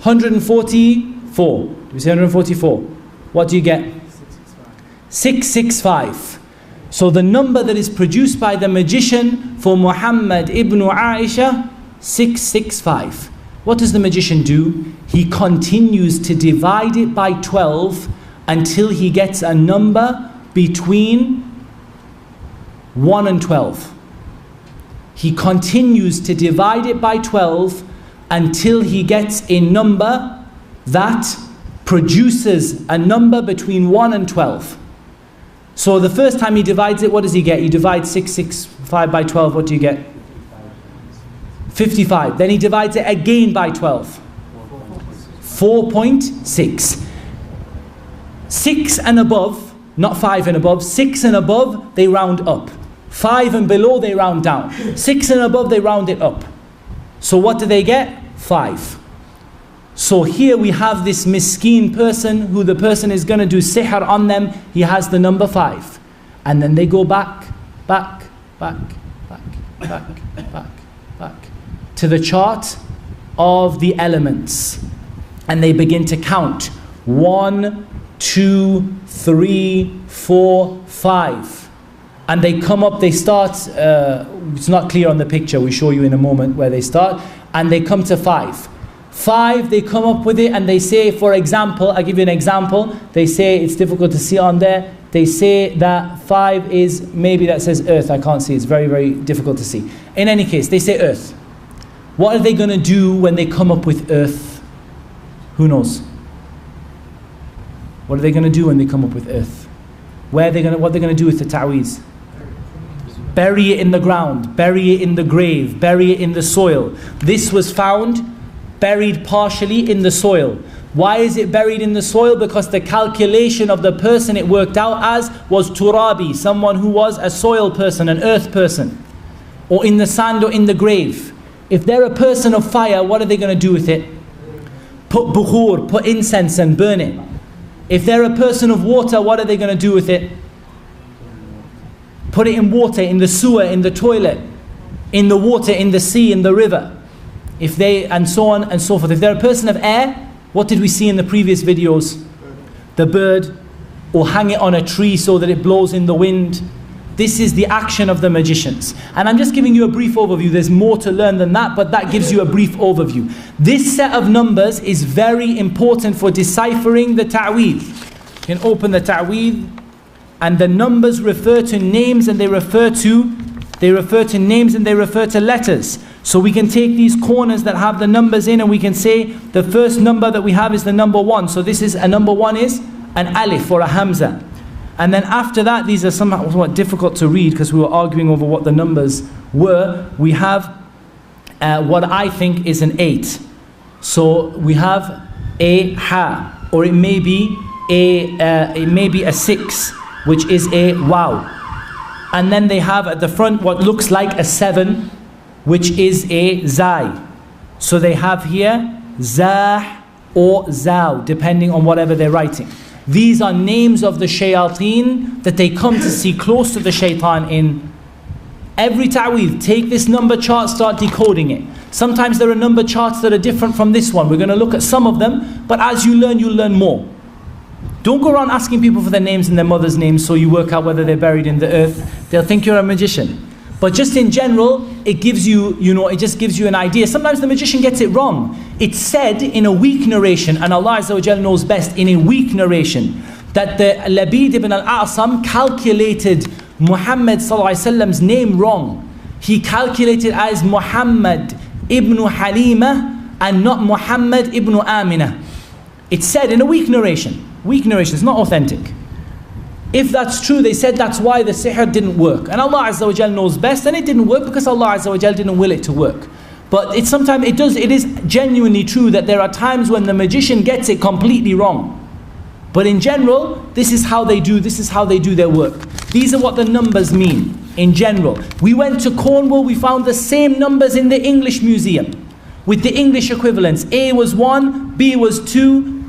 144. Do we say 144? What do you get? 665. So the number that is produced by the magician for Muhammad ibn Aisha, 665. What does the magician do? He continues to divide it by 12 until he gets a number between 1 and 12. He continues to divide it by 12 until he gets a number that produces a number between 1 and 12. So the first time he divides it, what does he get? You divide 665 by 12, what do you get? 55. Then he divides it again by 12. 4.6. 6 and above, not 5 and above, 6 and above, they round up. 5 and below, they round down. 6 and above, they round it up. So what do they get? 5. So here we have this miskeen person who the person is going to do sihr on them. He has the number 5. And then they go back to the chart of the elements. And they begin to count. 1, 2, 3, 4, 5. And they come up, they start, it's not clear on the picture, we'll show you in a moment where they start. And they come to 5. 5, they come up with it and they say, for example, I'll give you an example. They say, it's difficult to see on there. They say that 5 is, maybe that says earth, I can't see, it's very, very difficult to see. In any case, they say earth. What are they going to do when they come up with earth? Who knows? What are they going to do when they come up with earth? What are they going to do with the taweez? Bury it in the ground, bury it in the grave, bury it in the soil. This was found buried partially in the soil. Why is it buried in the soil? Because the calculation of the person it worked out as was turabi, someone who was a soil person, an earth person, or in the sand or in the grave. If they're a person of fire, what are they going to do with it? Put bukhur, put incense and burn it. If they're a person of water, what are they going to do with it? Put it in water, in the sewer, in the toilet, in the water, in the sea, in the river. If they, and so on and so forth. If they're a person of air, what did we see in the previous videos? The bird, or hang it on a tree so that it blows in the wind. This is the action of the magicians. And I'm just giving you a brief overview. There's more to learn than that, but that gives you a brief overview. This set of numbers is very important for deciphering the ta'weed. You can open the ta'weed, and the numbers refer to names, and they refer to names, and they refer to letters. So we can take these corners that have the numbers in, and we can say the first number that we have is the number 1. So this is a number 1 is an alif or a hamza. And then after that, these are somewhat difficult to read because we were arguing over what the numbers were. We have what I think is an 8. So we have a ha, or it may be a 6, which is a wow. And then they have at the front what looks like a 7, which is a zai. So they have here zah or zaw, depending on whatever they're writing. These are names of the shayateen that they come to see close to the shaitan in. Every ta'weed, take this number chart, start decoding it. Sometimes there are number charts that are different from this one. We're going to look at some of them, but as you learn, you'll learn more. Don't go around asking people for their names and their mother's names so you work out whether they're buried in the earth. They'll think you're a magician. But just in general, it gives you, it just gives you an idea. Sometimes the magician gets it wrong. It's said in a weak narration, and Allah Azza wa Jal knows best, in a weak narration, that the Labid ibn al-A'sam calculated Muhammad sallallahu alaihi wasallam's name wrong. He calculated as Muhammad ibn Halima and not Muhammad ibn Amina. It's said in a weak narration. Weak narration, it's not authentic. If that's true, they said that's why the sihr didn't work. And Allah Azza wa Jal knows best, and it didn't work because Allah Azza wa Jal didn't will it to work. But it is genuinely true that there are times when the magician gets it completely wrong. But in general, this is how they do their work. These are what the numbers mean in general. We went to Cornwall, we found the same numbers in the English Museum with the English equivalents. A was 1, B was 2,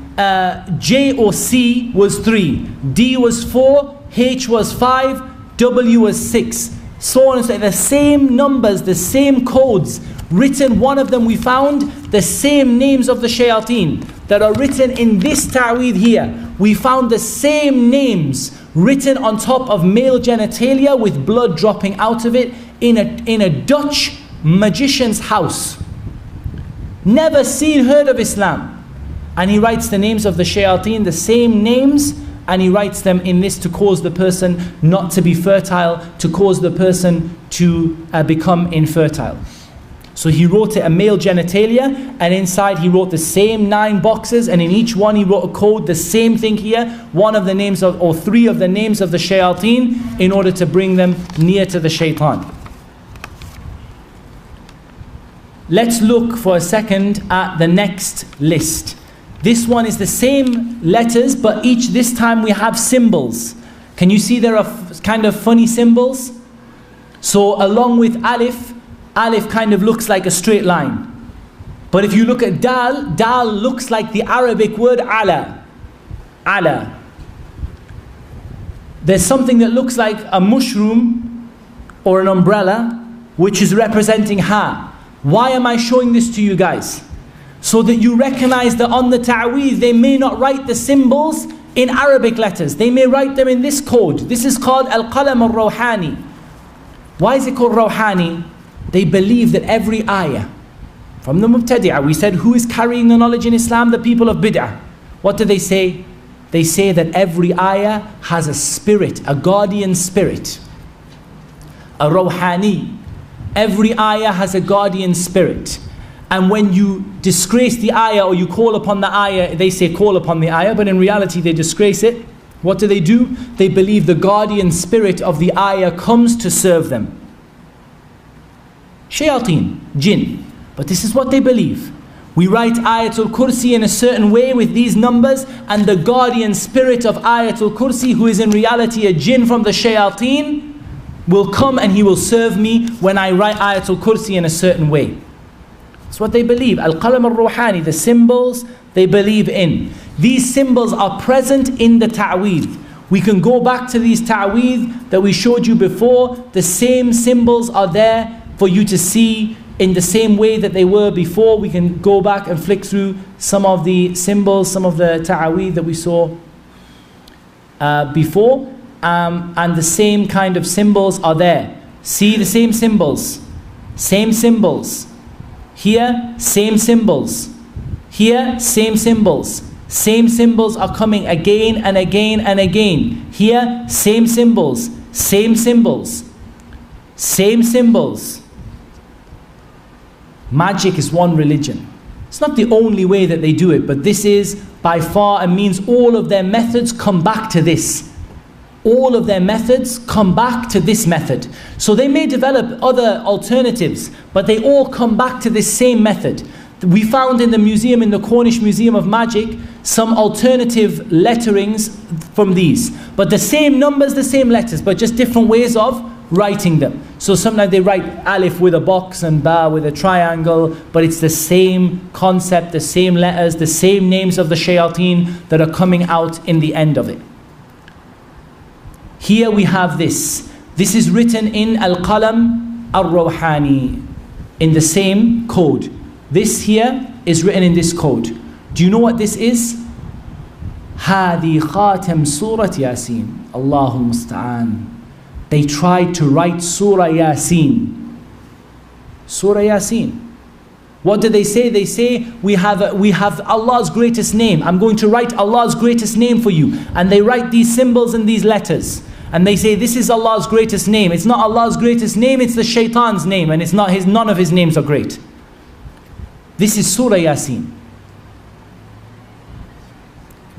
J or C was 3, D was 4, H was 5, W was 6. So on and so on. The same numbers, the same codes written. One of them we found the same names of the shayateen that are written in this ta'weed here. We found the same names written on top of male genitalia with blood dropping out of it in a Dutch magician's house. Never seen, heard of Islam. And he writes the names of the shayateen, the same names, and he writes them in this to cause the person not to be fertile, to cause the person to become infertile. So he wrote it a male genitalia, and inside he wrote the same 9 boxes, and in each one he wrote a code, the same thing here, one of the names of, or 3 of the names of the shayateen, in order to bring them near to the shaitan. Let's look for a second at the next list. This one is the same letters, but this time we have symbols. Can you see there are kind of funny symbols? So along with alif, alif kind of looks like a straight line. But if you look at dal, dal looks like the Arabic word ala. Ala. There's something that looks like a mushroom or an umbrella, which is representing ha. Why am I showing this to you guys? So that you recognize that on the taweez, they may not write the symbols in Arabic letters. They may write them in this code. This is called al-qalam al-rawhani. Why is it called rawhani? They believe that every ayah, from the mubtadi'ah, we said who is carrying the knowledge in Islam? The people of bid'ah. What do they say? They say that every ayah has a spirit, a guardian spirit. A rawhani. Every ayah has a guardian spirit. And when you disgrace the ayah or you call upon the ayah, they say call upon the ayah, but in reality they disgrace it. What do? They believe the guardian spirit of the ayah comes to serve them. Shayateen, jinn. But this is what they believe. We write Ayatul Kursi in a certain way with these numbers, and the guardian spirit of Ayatul Kursi, who is in reality a jinn from the shayateen, will come and he will serve me when I write Ayatul Kursi in a certain way. That's what they believe. Al-Qalam al-Ruhani, the symbols they believe in. These symbols are present in the ta'weez. We can go back to these ta'weez that we showed you before. The same symbols are there for you to see in the same way that they were before. We can go back and flick through some of the symbols, some of the ta'weez that we saw before. And the same kind of symbols are there. See the same symbols. Same symbols. Here, same symbols. Here, same symbols. Same symbols are coming again and again and again. Here, same symbols. Same symbols. Same symbols. Magic is one religion. It's not the only way that they do it, but this is by far and means all of their methods come back to this. All of their methods come back to this method. So they may develop other alternatives, but they all come back to this same method. We found in the museum, in the Cornish Museum of Magic, some alternative letterings from these. But the same numbers, the same letters, but just different ways of writing them. So sometimes they write alif with a box and ba with a triangle, but it's the same concept, the same letters, the same names of the shayateen that are coming out in the end of it. Here we have this. This is written in Al-Qalam Al-Rawhani, in the same code. This here is written in this code. Do you know what this is? Hadi Khatam Surah Yasin. Allahul Musta'an. They tried to write Surah Yasin. Surah Yasin. What do they say? They say, we have Allah's greatest name. I'm going to write Allah's greatest name for you. And they write these symbols and these letters. And they say, this is Allah's greatest name. It's not Allah's greatest name, it's the shaitan's name. And it's not none of his names are great. This is Surah Yasin.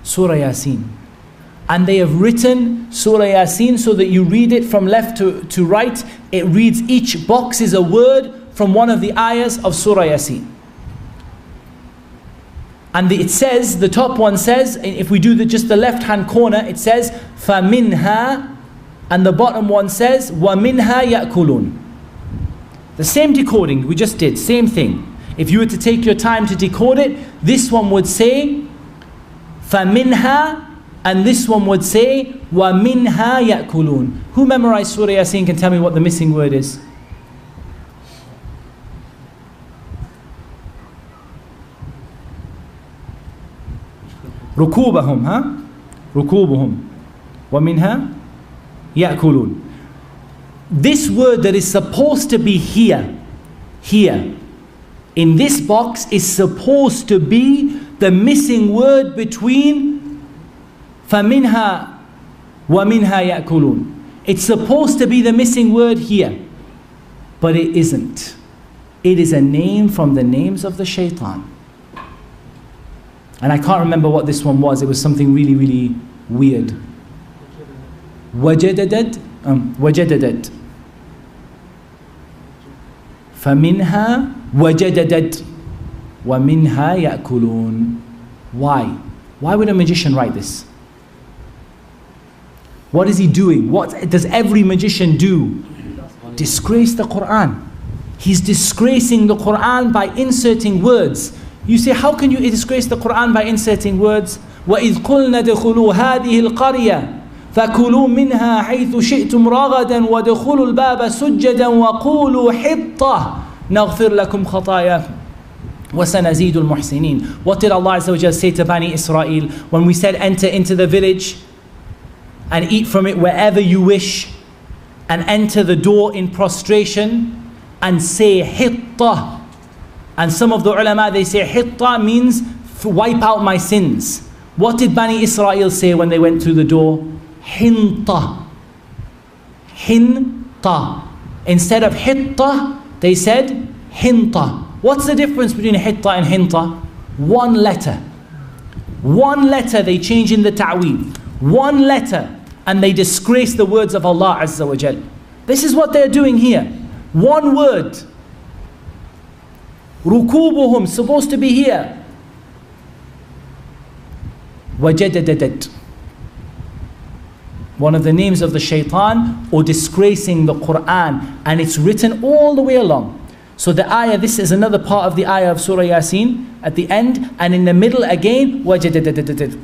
Surah Yasin. And they have written Surah Yasin so that you read it from left to right. It reads, each box is a word from one of the ayahs of Surah Yasin. And it says, the top one says, if we do just the left hand corner, it says, فَمِنْهَا, and the bottom one says, وَمِنْهَا يَأْكُلُونَ. The same decoding we just did, same thing. If you were to take your time to decode it, this one would say, فَمِنْهَا, and this one would say, وَمِنْهَا يَأْكُلُونَ. Who memorized Surah Yasin can tell me what the missing word is? ركوبهم, huh? ركوبهم. وَمِنْهَا يَأْكُلُونَ. This word that is supposed to be here, in this box, is supposed to be the missing word between فَمِنْهَا وَمِنْهَا يَأْكُلُونَ. It's supposed to be the missing word here, but it isn't. It is a name from the names of the shaitan. And I can't remember what this one was. It was something really, really weird. وَجَدَدَدْ وَجَدَدَدْ فَمِنْهَا وَجَدَدَدْ وَمِنْهَا يَأْكُلُونَ. Why? Why would a magician write this? What is he doing? What does every magician do? Disgrace the Quran. He's disgracing the Quran by inserting words. You say, how can you disgrace the Quran by inserting words? وَإِذْ قُلْنَا دَخُلُوا هَذِهِ الْقَرْيَةِ فَكُلُوا مِنْهَا حَيْثُ شِئْتُمْ رَغَدًا وَدَخُلُوا الْبَابَ سُجَّدًا وَقُولُوا حِطَّةً نَغْفِرْ لَكُمْ خَطَايَاكُمْ وَسَنَزِيدُ الْمُحْسِنِينَ. What did Allah Azza wa Jalla say to Bani Israel when we said enter into the village and eat from it wherever you wish, and enter the door in prostration and say hitta? And some of the ulama, they say hitta means wipe out my sins. What did Bani Israel say when they went through the door? Hinta. Hinta. Instead of hitta, they said hinta. What's the difference between hitta and hinta? One letter. One letter they change in the ta'weez. One letter, and they disgrace the words of Allah Azza wa Jal. This is what they're doing here. One word. Rukubuhum, supposed to be here. Wajadadadat. One of the names of the shaitan, or disgracing the Quran. And it's written all the way along. So the ayah, this is another part of the ayah of Surah Yasin at the end, and in the middle again, wajadadadat.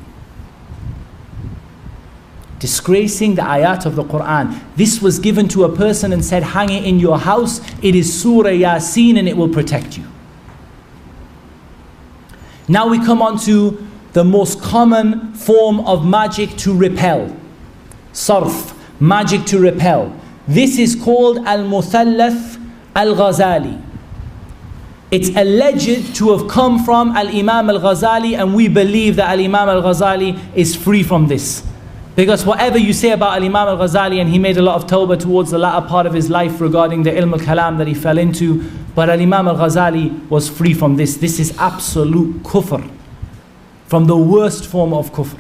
Disgracing the ayat of the Quran. This was given to a person and said, hang it in your house. It is Surah Yasin and it will protect you. Now we come on to the most common form of magic to repel. Sarf, magic to repel. This is called Al-Muthallath Al-Ghazali. It's alleged to have come from Al-Imam Al-Ghazali, and we believe that Al-Imam Al-Ghazali is free from this. Because whatever you say about Al-Imam Al-Ghazali, and he made a lot of tawbah towards the latter part of his life regarding the ilm al-kalam that he fell into, but Al-Imam Al-Ghazali was free from this. This is absolute kufr, from the worst form of kufr.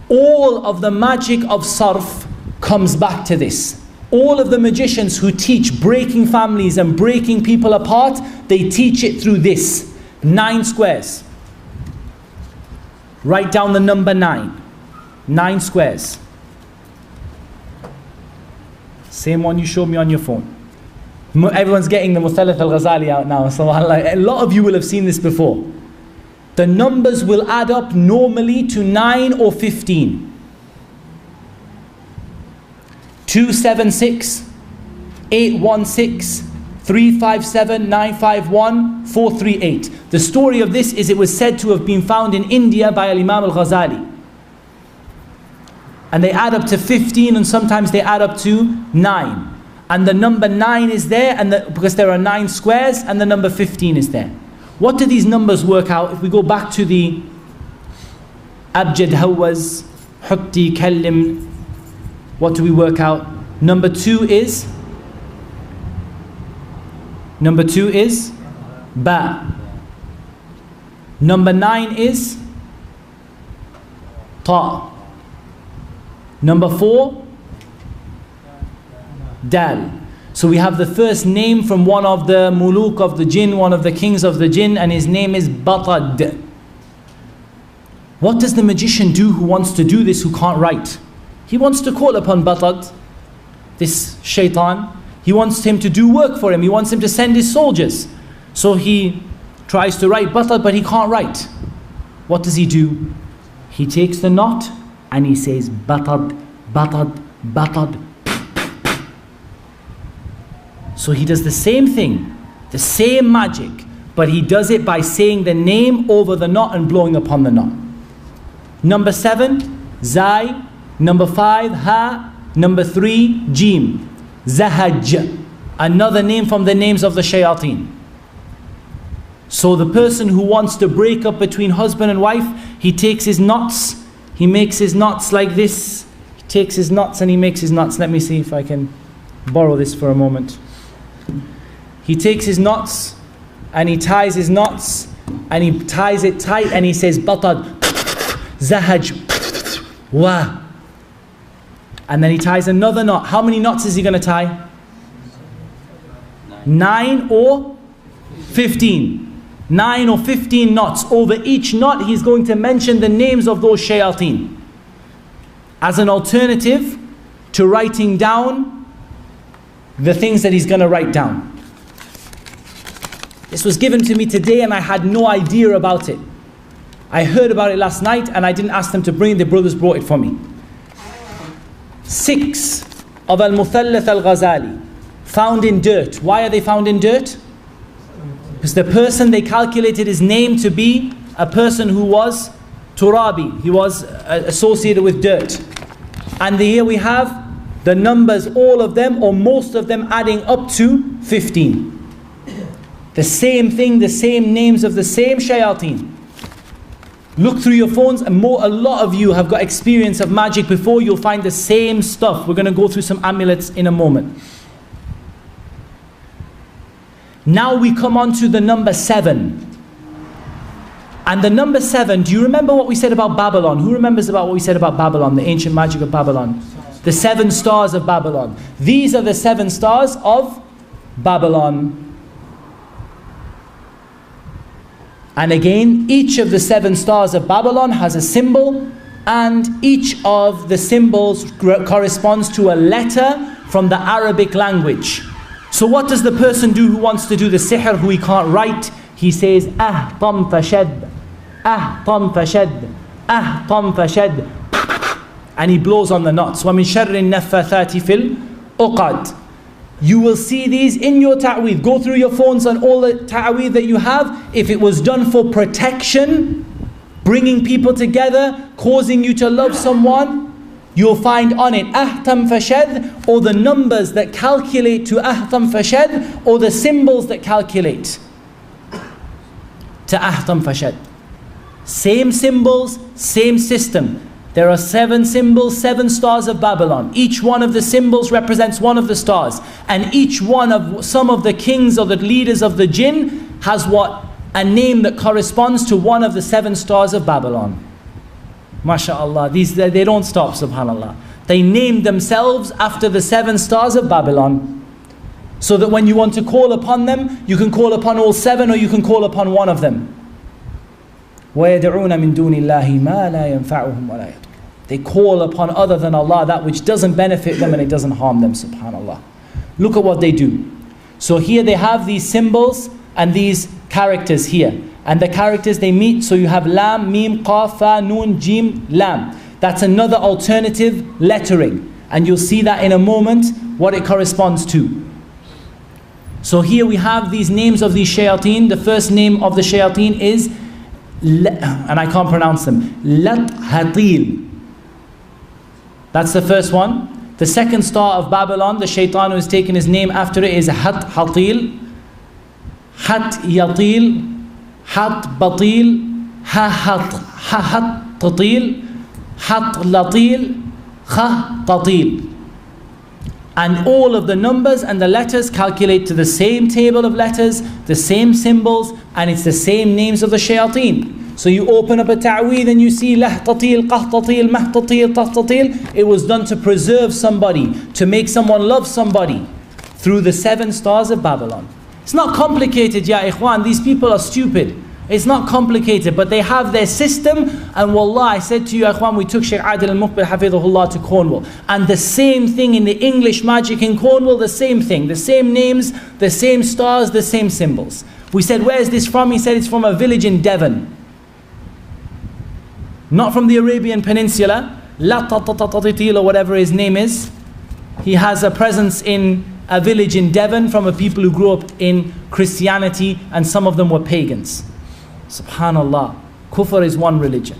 All of the magic of sarf comes back to this. All of the magicians who teach breaking families and breaking people apart, they teach it through this. 9 squares. Write down the number 9. 9 squares. Same one you showed me on your phone. Everyone's getting the Muthallath al-Ghazali out now. So a lot of you will have seen this before. The numbers will add up normally to 9 or 15. 276, 816, 357, 951, 438. The story of this is it was said to have been found in India by Imam al-Ghazali. And they add up to 15, and sometimes they add up to 9. And the number 9 is there, and because there are 9 squares, and the number 15 is there. What do these numbers work out? If we go back to the Abjad Hawaz, Hutti Kallim, what do we work out? Number 2 is Ba. Number 9 is Ta. Number 4, Dal. So we have the first name from one of the muluk of the jinn, one of the kings of the jinn, and his name is Batad. What does the magician do who wants to do this, who can't write? He wants to call upon Batad, this shaitan. He wants him to do work for him. He wants him to send his soldiers. So he tries to write Batad, but he can't write. What does he do? He takes the knot and he says Batad, Batad, Batad. So he does the same thing, the same magic, but he does it by saying the name over the knot and blowing upon the knot. Number 7, Zai, Number 5, ha. Number 3, jim. Zahaj. Another name from the names of the shayateen. So the person who wants to break up between husband and wife, he takes his knots, he makes his knots like this. He takes his knots and he makes his knots. Let me see if I can borrow this for a moment. He takes his knots and he ties his knots and he ties it tight and he says batad, zahaj, wa. And then he ties another knot. How many knots is he going to tie? 9 or 15. 9 or 15 knots. Over each knot he's going to mention the names of those shayateen as an alternative to writing down the things that he's going to write down. This was given to me today and I had no idea about it. I heard about it last night and I didn't ask them to bring it. The brothers brought it for me. 6 of Al-Muthallath Al-Ghazali, found in dirt. Why are they found in dirt? Because the person, they calculated his name to be a person who was turabi. He was associated with dirt. And here we have the numbers, all of them or most of them adding up to 15. The same thing, the same names of the same shayateen. Look through your phones and a lot of you have got experience of magic before. You'll find the same stuff. We're going to go through some amulets in a moment. Now we come on to the number 7. And the number 7, do you remember what we said about Babylon? Who remembers about what we said about Babylon, the ancient magic of Babylon? The 7 stars of Babylon. These are the 7 stars of Babylon. And again, each of the 7 stars of Babylon has a symbol, and each of the symbols corresponds to a letter from the Arabic language. So what does the person do who wants to do the sihr, who he can't write? He says, ahtam fashad, ahtam fashad, ahtam fashad, and he blows on the knots. وَمِن شَرِّ النَّفَّثَاتِ فِي الْعُقَدِ. You will see these in your ta'weez. Go through your phones on all the ta'weez that you have. If it was done for protection, bringing people together, causing you to love someone, you'll find on it ahtam fashad, or the numbers that calculate to ahtam fashad, or the symbols that calculate to ahtam fashad. Same symbols, same system. There are 7 symbols, 7 stars of Babylon. Each one of the symbols represents one of the stars. And each one of some of the kings or the leaders of the jinn has what? A name that corresponds to one of the 7 stars of Babylon. MashaAllah. They don't stop, subhanAllah. They named themselves after the 7 stars of Babylon. So that when you want to call upon them, you can call upon all 7 or you can call upon one of them. وَيَدْعُونَ مِن دُونِ اللَّهِ مَا لَا يَنْفَعُهُمْ وَلَا يَضُرُّهُمْ. They call upon other than Allah that which doesn't benefit them and it doesn't harm them, subhanAllah. Look at what they do. So here they have these symbols and these characters here. And the characters they meet, so you have Lam, Mim, Qaf, Fa, Nun, Jim, Lam. That's another alternative lettering. And you'll see that in a moment, what it corresponds to. So here we have these names of these shayateen. The first name of the shayateen is, and I can't pronounce them, Lat Hatil. That's the first one. The second star of Babylon, the shaitan who has taken his name after it, is Hat Hatil, Hat Yatil, Hat Batil, Ha Hat Tatil, Hat Latil, Ha Tatil. And all of the numbers and the letters calculate to the same table of letters, the same symbols, and it's the same names of the shayateen. So you open up a ta'weez and you see Lahtatil, Qahtatil, Mahtatil, Tahtatil. It was done to preserve somebody, to make someone love somebody through the 7 stars of Babylon. It's not complicated, ya ikhwan. These people are stupid. It's not complicated, but they have their system. And wallah, I said to you, ikhwan, we took Shaykh Adil al-Muqbil hafidhahullah to Cornwall. And the same thing in the English magic in Cornwall, the same thing. The same names, the same stars, the same symbols. We said, where is this from? He said, it's from a village in Devon. Not from the Arabian Peninsula. Latatatil or whatever his name is. He has a presence in a village in Devon from a people who grew up in Christianity, and some of them were pagans. Subhanallah. Kufr is one religion.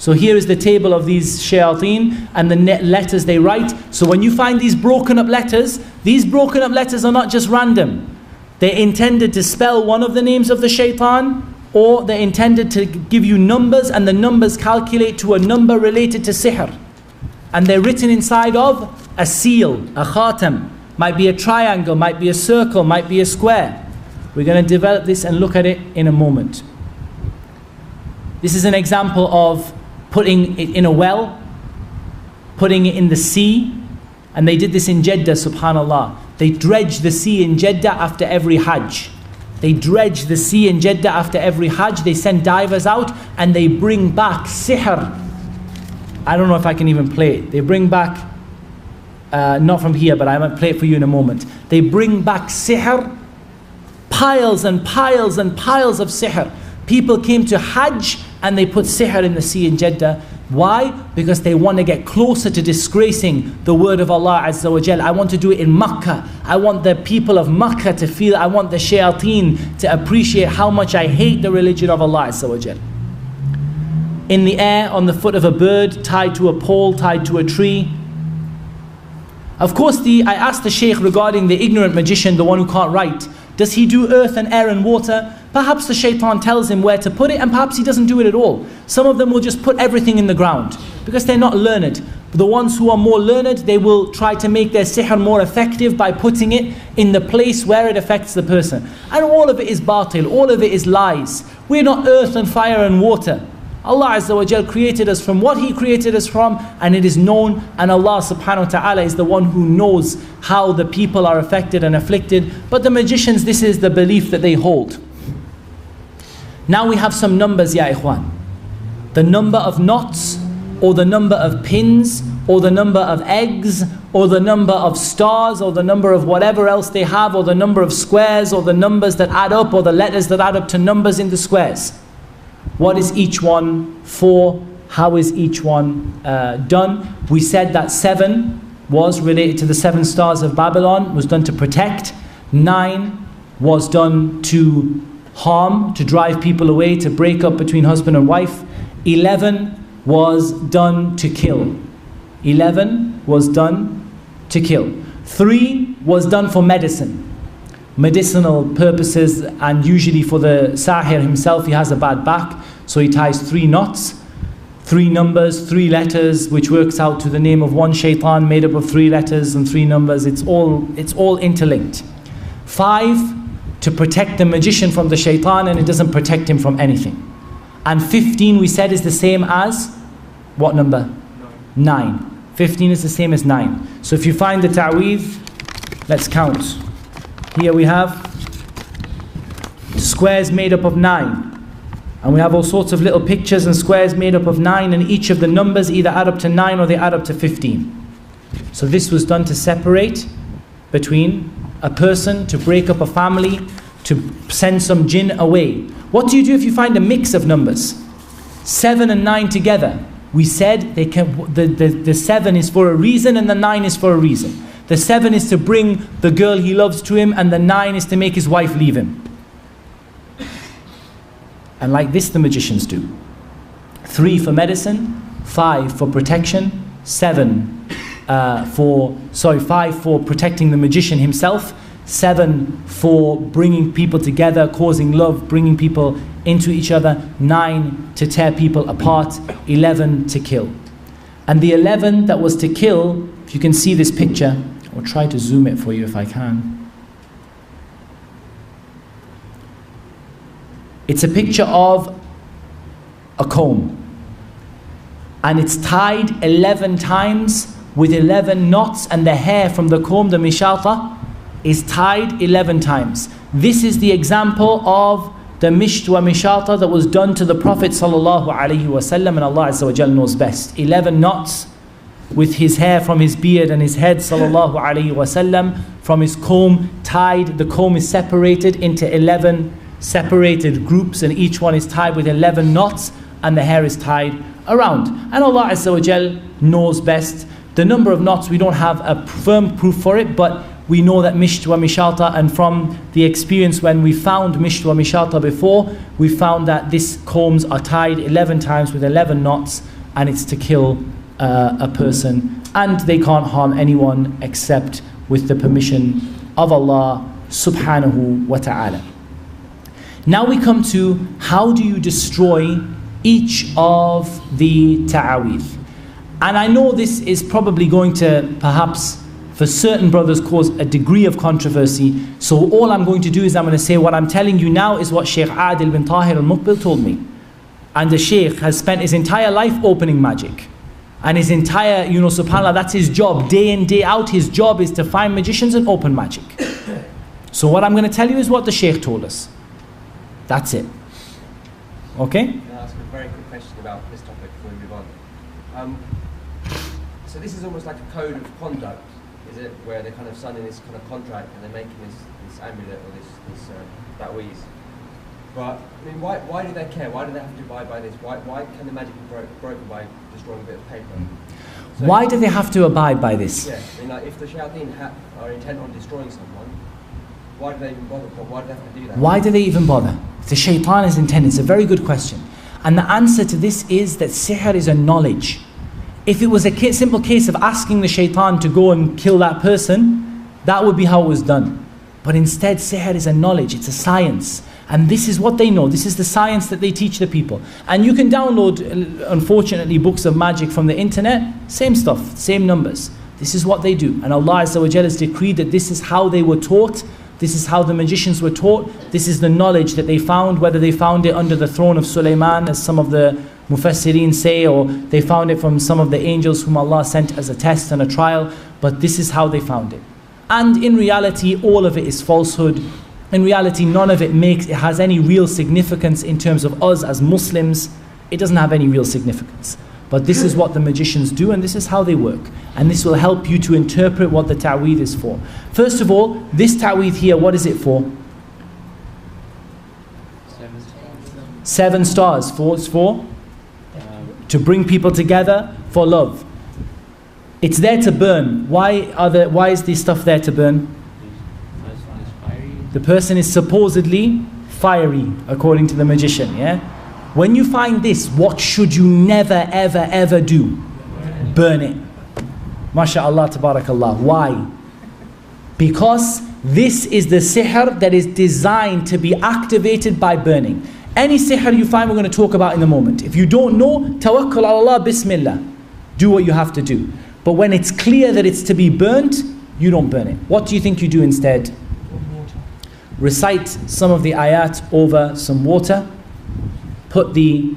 So here is the table of these shayateen and the letters they write. So when you find these broken up letters are not just random. They're intended to spell one of the names of the shaitan, or they're intended to give you numbers, and the numbers calculate to a number related to sihr. And they're written inside of a seal, a khatam. Might be a triangle, might be a circle, might be a square. We're going to develop this and look at it in a moment. This is an example of putting it in a well, putting it in the sea, and they did this in Jeddah, subhanallah. They dredge the sea in Jeddah after every Hajj. They dredge the sea in Jeddah after every Hajj. They send divers out and they bring back sihr. I don't know if I can even play it. They bring back, not from here, but I might play it for you in a moment. They bring back sihr, piles and piles and piles of sihr. People came to Hajj and they put sihr in the sea in Jeddah. Why? Because they want to get closer to disgracing the word of Allah Azza wa Jal. I want to do it in Makkah. I want the people of Makkah to feel, I want the shayateen to appreciate how much I hate the religion of Allah Azza wa Jal. In the air, on the foot of a bird, tied to a pole, tied to a tree. Of course, I asked the Shaykh regarding the ignorant magician, the one who can't write. Does he do earth and air and water? Perhaps the shaitan tells him where to put it, and perhaps he doesn't do it at all. Some of them will just put everything in the ground because they're not learned. The ones who are more learned, they will try to make their sihr more effective by putting it in the place where it affects the person. And all of it is batil, all of it is lies. We're not earth and fire and water. Allah Azza wa Jal created us from what He created us from, and it is known, and Allah subhanahu wa ta'ala is the one who knows how the people are affected and afflicted. But the magicians, this is the belief that they hold. Now we have some numbers, ya ikhwan. The number of knots, or the number of pins, or the number of eggs, or the number of stars, or the number of whatever else they have, or the number of squares, or the numbers that add up, or the letters that add up to numbers in the squares. What is each one for? How is each one done? We said that 7 was related to the 7 stars of Babylon, was done to protect. 9 was done to harm, to drive people away, to break up between husband and wife. 11 was done to kill. 11 was done to kill. 3 was done for medicine. Medicinal purposes, and usually for the sahir himself, he has a bad back, so he ties 3 knots, 3 numbers, 3 letters, which works out to the name of one shaitan made up of 3 letters and 3 numbers. It's all interlinked. 5 to protect the magician from the shaitan, and it doesn't protect him from anything. And 15 we said is the same as what number? 9. 15 is the same as 9. So if you find the taweez, let's count. Here we have squares made up of 9. And we have all sorts of little pictures and squares made up of 9, and each of the numbers either add up to 9 or they add up to 15. So this was done to separate between a person, to break up a family, to send some jinn away. What do you do if you find a mix of numbers? 7 and 9 together. We said they can, the 7 is for a reason and the 9 is for a reason. The 7 is to bring the girl he loves to him, and the 9 is to make his wife leave him. And like this the magicians do. 3 for medicine, 5 for protection, 5 for protecting the magician himself, 7 for bringing people together, causing love, bringing people into each other, 9 to tear people apart, 11 to kill. And the 11 that was to kill, if you can see this picture, I'll try to zoom it for you if I can. It's a picture of a comb, and it's tied 11 times with 11 knots, and the hair from the comb, the mishata, is tied 11 times. This is the example of the misht wa mishata that was done to the Prophet sallallahu alaihi wasallam, and Allah Azza wa Jal knows best. 11 knots with his hair from his beard and his head sallallahu alaihi wasallam, from his comb tied. The comb is separated into 11 separated groups, and each one is tied with 11 knots, and the hair is tied around. And Allah Azza wa Jal knows best. The number of knots, we don't have a firm proof for it, but we know that misht wa mishata, and from the experience when we found misht wa mishata before, we found that these combs are tied 11 times with 11 knots, and it's to kill a person, and they can't harm anyone except with the permission of Allah subhanahu wa ta'ala. Now we come to how do you destroy each of the ta'aweez. And I know this is probably going to perhaps for certain brothers cause a degree of controversy, so all I'm going to do is I'm going to say what I'm telling you now is what Shaykh Adil bin Tahir al-Muqbil told me. And the Shaykh has spent his entire life opening magic. And his entire, subhanAllah, that's his job. Day in, day out, his job is to find magicians and open magic. So what I'm going to tell you is what the Shaykh told us. That's it. Okay? Can I ask a very quick question about this topic before we move on? So this is almost like a code of conduct, is it? Where they're kind of signing this kind of contract and they're making this amulet or this taweez. But I mean, why do they care? Why do they have to abide by this? Why can the magic be broken by destroying a bit of paper? So why do they have to abide by this? Yeah, I mean, like if the shayateen are intent on destroying someone, why do they even bother? Why do they have to do that? Why do they even bother? If the shaitan is intended, it's a very good question. And the answer to this is that sihr is a knowledge. If it was a simple case of asking the shaitan to go and kill that person, that would be how it was done. But instead, sihr is a knowledge, it's a science. And this is what they know. This is the science that they teach the people. And you can download, unfortunately, books of magic from the internet. Same stuff, same numbers. This is what they do. And Allah Azza wa Jalla has decreed that this is how they were taught. This is how the magicians were taught. This is the knowledge that they found, whether they found it under the throne of Sulaiman, as some of the Mufassirin say, or they found it from some of the angels whom Allah sent as a test and a trial. But this is how they found it. And in reality, all of it is falsehood. In reality, none of it has any real significance in terms of us as Muslims. It doesn't have any real significance. But this is what the magicians do, and this is how they work. And this will help you to interpret what the ta'weez is for. First of all, this ta'weez here, what is it for? 7 stars. It's for? To bring people together for love. It's there to burn. Why is this stuff there to burn? The person is supposedly fiery, according to the magician, yeah? When you find this, what should you never, ever, ever do? Burn it. MashaAllah, tabarakallah. Why? Because this is the sihr that is designed to be activated by burning. Any sihr you find, we're going to talk about in a moment. If you don't know, tawakkul ala Allah, bismillah. Do what you have to do. But when it's clear that it's to be burnt, you don't burn it. What do you think you do instead? Recite some of the ayat over some water. Put the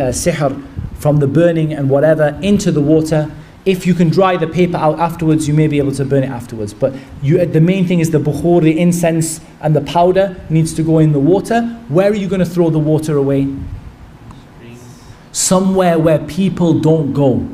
sihr from the burning and whatever into the water. If you can dry the paper out afterwards, you may be able to burn it afterwards. But the main thing is the bukhur, the incense and the powder needs to go in the water. Where are you going to throw the water away? Somewhere where people don't go.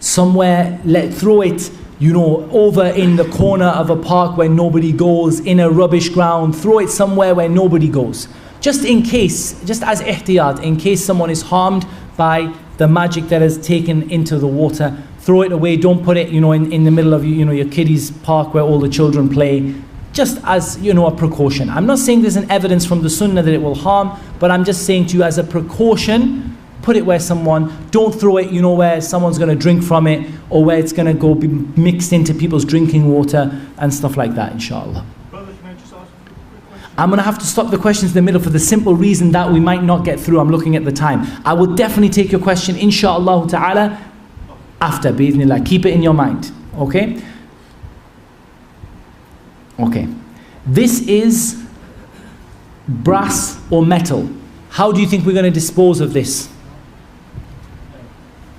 Somewhere, throw it, over in the corner of a park where nobody goes, in a rubbish ground. Throw it somewhere where nobody goes. Just in case, just as ihtiyat, in case someone is harmed by the magic that is taken into the water. Throw it away. Don't put it, in the middle of your kiddies' park where all the children play. Just as, a precaution. I'm not saying there's an evidence from the sunnah that it will harm, but I'm just saying to you as a precaution, put it where don't throw it, where someone's going to drink from it, or where it's going to go be mixed into people's drinking water and stuff like that, inshallah. Brother, can I just ask a quick question? I'm going to have to stop the questions in the middle for the simple reason that we might not get through. I'm looking at the time. I will definitely take your question, inshallah ta'ala, after, bi'idhnillah. Keep it in your mind, okay? Okay. This is brass or metal. How do you think we're going to dispose of this?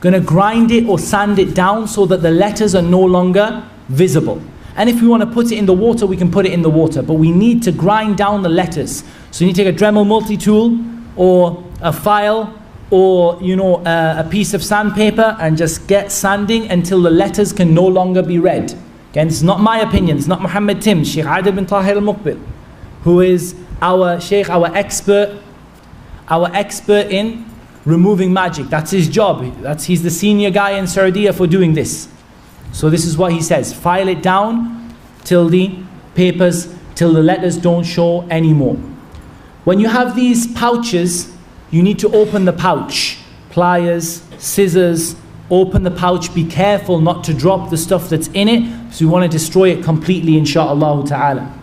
Going to grind it or sand it down so that the letters are no longer visible. And if we want to put it in the water, we can put it in the water. But we need to grind down the letters. So you need to take a Dremel multi-tool or a file or a piece of sandpaper and just get sanding until the letters can no longer be read. Again, this is not my opinion. It's not Muhammad Tim, Shaykh Adil bin Tahir al-Muqbil, who is our Shaykh, our expert in removing magic. That's his job. He's the senior guy in Saudi for doing this. So this is what he says: file it down till the letters don't show anymore. When you have these pouches, you need to open the pouch. Pliers, scissors, open the pouch. Be careful not to drop the stuff that's in it, so you want to destroy it completely, insha'Allah ta'ala.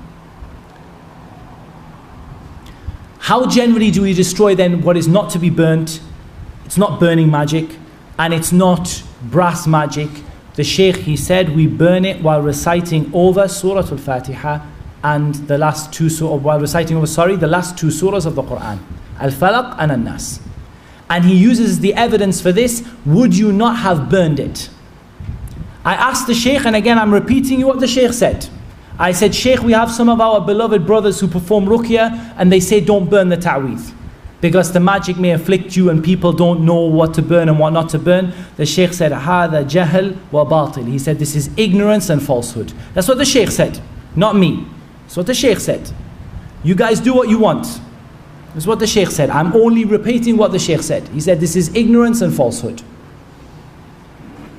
How generally do we destroy then what is not to be burnt? It's not burning magic, and it's not brass magic. The Shaykh, he said, we burn it while reciting over Surah Al-Fatiha and the last two the last two surahs of the Quran, Al-Falaq and An-Nas. And he uses the evidence for this: would you not have burned it? I asked the Shaykh, and again I'm repeating you what the Shaykh said. I said, Shaykh, we have some of our beloved brothers who perform Ruqyah, and they say don't burn the taweez, because the magic may afflict you and people don't know what to burn and what not to burn. The Shaykh said, هَذَا جَهَل وَبَاطِل. He said, this is ignorance and falsehood. That's what the Shaykh said, not me. That's what the Shaykh said. You guys do what you want. That's what the Shaykh said. I'm only repeating what the Shaykh said. He said, this is ignorance and falsehood.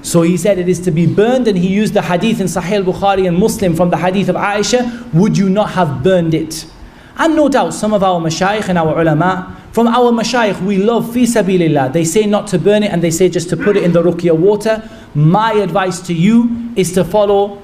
So he said it is to be burned, and he used the hadith in Sahih Bukhari and Muslim from the hadith of Aisha, would you not have burned it? And no doubt some of our mashayikh and our ulama, from our mashayikh we love fi sabilillah, they say not to burn it, and they say just to put it in the Ruqyah water. My advice to you is to follow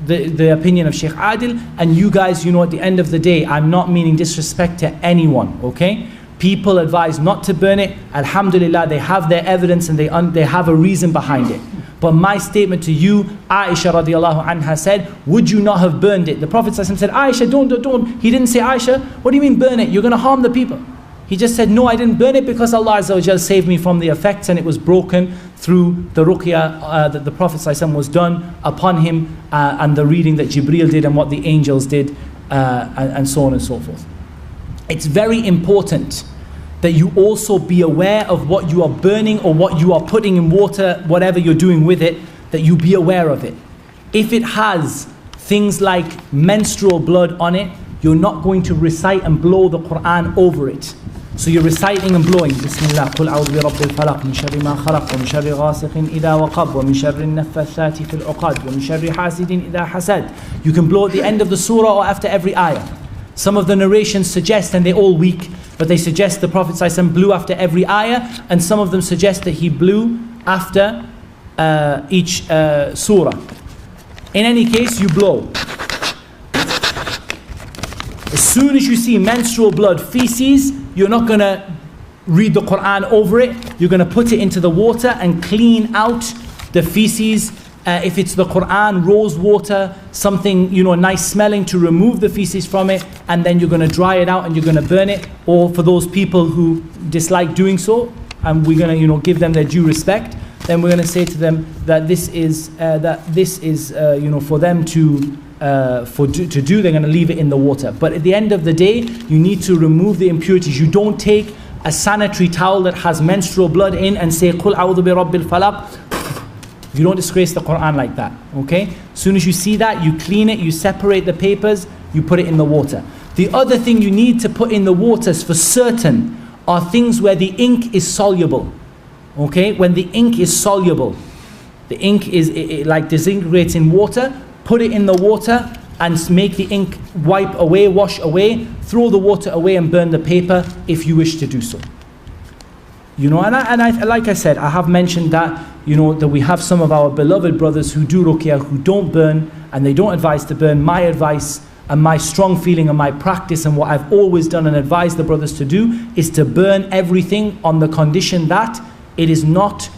the opinion of Shaykh Adil. And you guys, you know, at the end of the day, I'm not meaning disrespect to anyone, okay? People advise not to burn it. Alhamdulillah, they have their evidence and they have a reason behind it. But my statement to you, Aisha radiallahu anha said, would you not have burned it? The Prophet said, Aisha, don't. He didn't say, Aisha, what do you mean burn it? You're going to harm the people. He just said, no, I didn't burn it because Allah Azza wa Jal saved me from the effects, and it was broken through the Ruqyah that the Prophet was done upon him, and the reading that Jibreel did and what the angels did, and so on and so forth. It's very important that you also be aware of what you are burning or what you are putting in water, whatever you're doing with it, that you be aware of it. If it has things like menstrual blood on it, you're not going to recite and blow the Quran over it. So you're reciting and blowing. Bismillah, قُلْ أَعُوذُ بِرَبِّ الْفَلَقِ مِنْ شَرِّ مَا خَلَقَ وَمِنْ شَرِّ غَاسِقٍ إِذَا وَقَبَ وَمِنْ شَرِّ النَّفَّثَاتِ فِي الْعُقَدِ وَمِنْ شَرِّ حَاسِدٍ إِذَا حَسَدَ. You can blow at the end of the surah or after every ayah. Some of the narrations suggest, and they're all weak, but they suggest the Prophet ﷺ blew after every ayah, and some of them suggest that he blew after each surah. In any case, you blow. As soon as you see menstrual blood, feces, you're not going to read the Quran over it. You're going to put it into the water and clean out the feces. If it's the Quran, rose water, something, you know, nice smelling, to remove the feces from it, and then you're going to dry it out and you're going to burn it. Or for those people who dislike doing so, and we're going to, you know, give them their due respect, then we're going to say to them that this is you know, for them to do. They're going to leave it in the water. But at the end of the day, you need to remove the impurities. You don't take a sanitary towel that has menstrual blood in and say قُلْ أَعُوذُ بِرَبِّ الْفَلَقِ. You don't disgrace the Quran like that, okay? As soon as you see that, you clean it, you separate the papers, you put it in the water. The other thing you need to put in the waters for certain are things where the ink is soluble, okay? When the ink is soluble, the ink it like disintegrates in water, put it in the water and make the ink wipe away, wash away, throw the water away and burn the paper if you wish to do so. You know, and I, like I said, I have mentioned that, you know, that we have some of our beloved brothers who do Ruqyah, who don't burn, and they don't advise to burn. My advice and my strong feeling and my practice and what I've always done and advised the brothers to do is to burn everything on the condition that it is not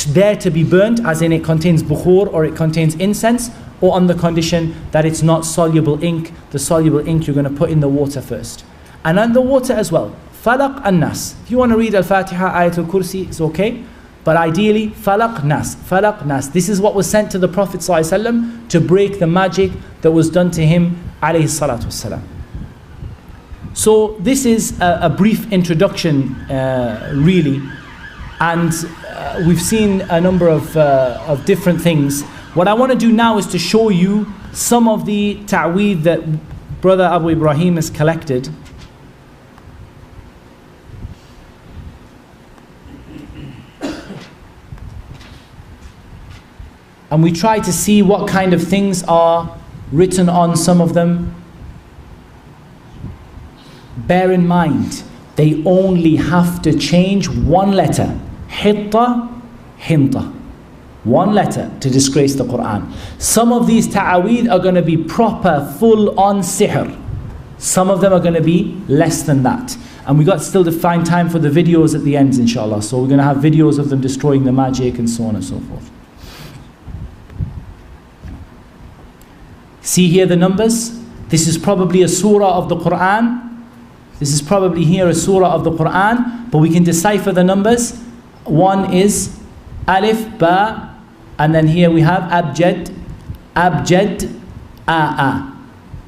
there to be burnt, as in it contains bukhur or it contains incense, or on the condition that it's not soluble ink. The soluble ink you're going to put in the water first. And then the water as well. Falaq and Nas. If you want to read Al-Fatiha, Ayatul Kursi, it's okay. But ideally, Falaq, Nas. Falaq, Nas. This is what was sent to the Prophet ﷺ to break the magic that was done to him, alayhi salatu wasalam. So this is a brief introduction, really. And we've seen a number of different things. What I want to do now is to show you some of the ta'weed that Brother Abu Ibrahim has collected. and we try to see what kind of things are written on some of them. Bear in mind, they only have to change one letter. Hitta, hinta. One letter to disgrace the Quran. Some of these ta'aweed are going to be proper, full-on sihr. Some of them are going to be less than that. And we got still to find time for the videos at the end, inshallah. So we're going to have videos of them destroying the magic and so on and so forth. See here the numbers? This is probably a surah of the Quran. This is probably here a surah of the Quran, but we can decipher the numbers. One is alif, ba, and then here we have abjad, abjad, a.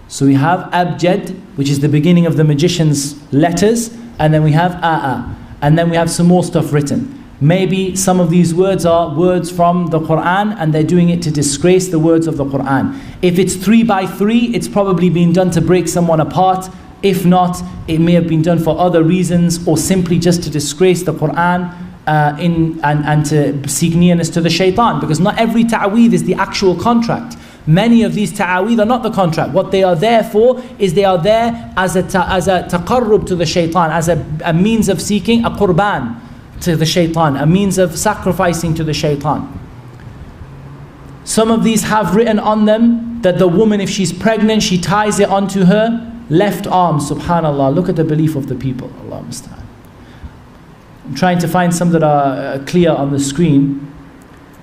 So we have abjad, which is the beginning of the magician's letters, and then we have a. And then we have some more stuff written. Maybe some of these words are words from the Quran, and they're doing it to disgrace the words of the Quran. If it's 3 by 3, it's probably been done to break someone apart. If not, it may have been done for other reasons, or simply just to disgrace the Quran and to seek nearness to the shaitan. Because not every ta'weed is the actual contract. Many of these ta'aweed are not the contract. What they are there for is they are there as a taqarrub to the shaitan, as a means of seeking a qurban to the shaitan, a means of sacrificing to the shaitan. Some of these have written on them that the woman, if she's pregnant, she ties it onto her left arm. Subhanallah, look at the belief of the people. Allah musta'an. I'm trying to find some that are clear on the screen.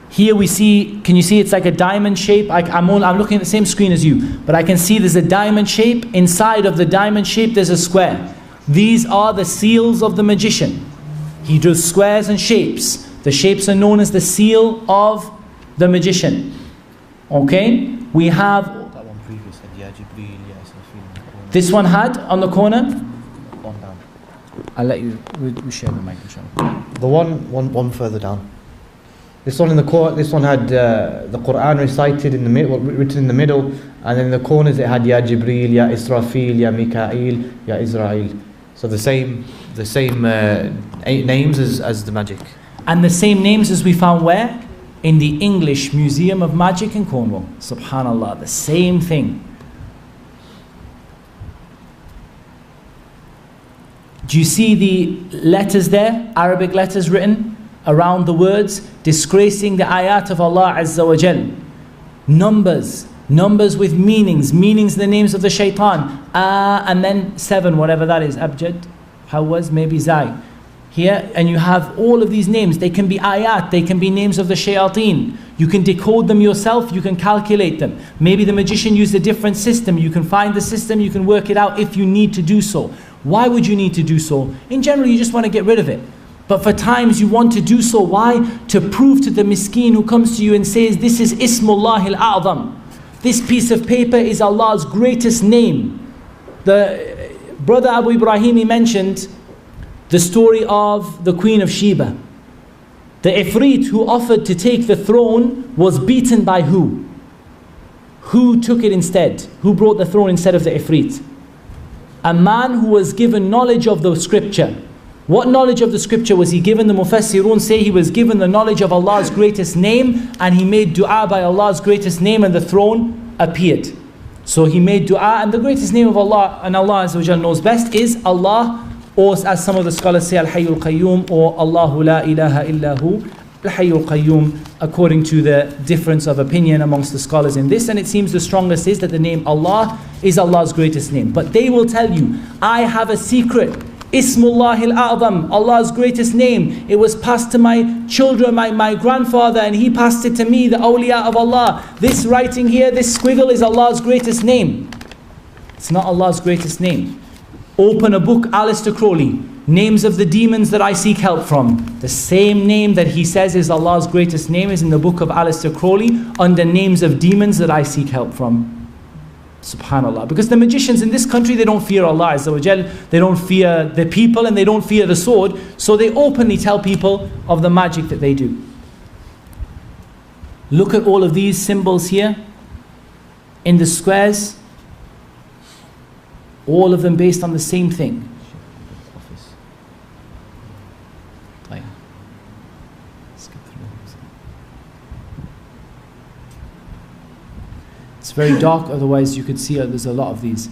Here we see, can you see it's like a diamond shape? I'm looking at the same screen as you, but I can see there's a diamond shape. Inside of the diamond shape there's a square. These are the seals of the magician. He does squares and shapes. The shapes are known as the seal of the magician. Okay? We have... That one previous had Ya Jibreel, Ya Israfil. This one had on the corner? One down. I'll let you, we share the mic, inshallah. The one further down. This one in the this one had the Quran recited in the middle, written in the middle, and in the corners it had Ya Jibreel, Ya Israfil, Ya Mikael, Ya Israel. So the same 8 names as the magic. And the same names as we found where? In the English Museum of Magic in Cornwall. Subhanallah, the same thing. Do you see the letters there? Arabic letters written around the words, disgracing the ayat of Allah Azza wa Jal. Numbers with meanings the names of the shaitan. And then 7, whatever that is, abjad, hawaz, maybe zai. Here, and you have all of these names. They can be ayat, they can be names of the shayateen. You can decode them yourself, you can calculate them. Maybe the magician used a different system. You can find the system, you can work it out if you need to do so. Why would you need to do so? In general, you just want to get rid of it. But for times you want to do so. Why? To prove to the miskeen who comes to you and says, this is Ismullah al-A'zam. This piece of paper is Allah's greatest name. The brother Abu Ibrahim, he mentioned the story of the Queen of Sheba. The Ifrit who offered to take the throne was beaten by who? Who took it instead? Who brought the throne instead of the Ifrit? A man who was given knowledge of the scripture. What knowledge of the scripture was he given? The Mufassirun say he was given the knowledge of Allah's greatest name, and he made dua by Allah's greatest name, and the throne appeared. So he made dua, and the greatest name of Allah, and Allah Azza wa Jalla knows best, is Allah, or as some of the scholars say, Al-Hayyul Qayyum, or Allahu la ilaha illahu, Al-Hayyul Qayyum, according to the difference of opinion amongst the scholars in this. And it seems the strongest is that the name Allah is Allah's greatest name. But they will tell you, I have a secret. Ismullah al-A'zam, Allah's greatest name. It was passed to my children, my grandfather, and he passed it to me, the awliya of Allah. This writing here, this squiggle is Allah's greatest name. It's not Allah's greatest name. Open a book, Aleister Crowley, names of the demons that I seek help from. The same name that he says is Allah's greatest name is in the book of Aleister Crowley under names of demons that I seek help from. Subhanallah. Because the magicians in this country, they don't fear Allah Azza wa Jal, they don't fear the people, and they don't fear the sword, so they openly tell people of the magic that they do. Look at all of these symbols here in the squares, all of them based on the same thing. It's very dark, otherwise you could see there's a lot of these.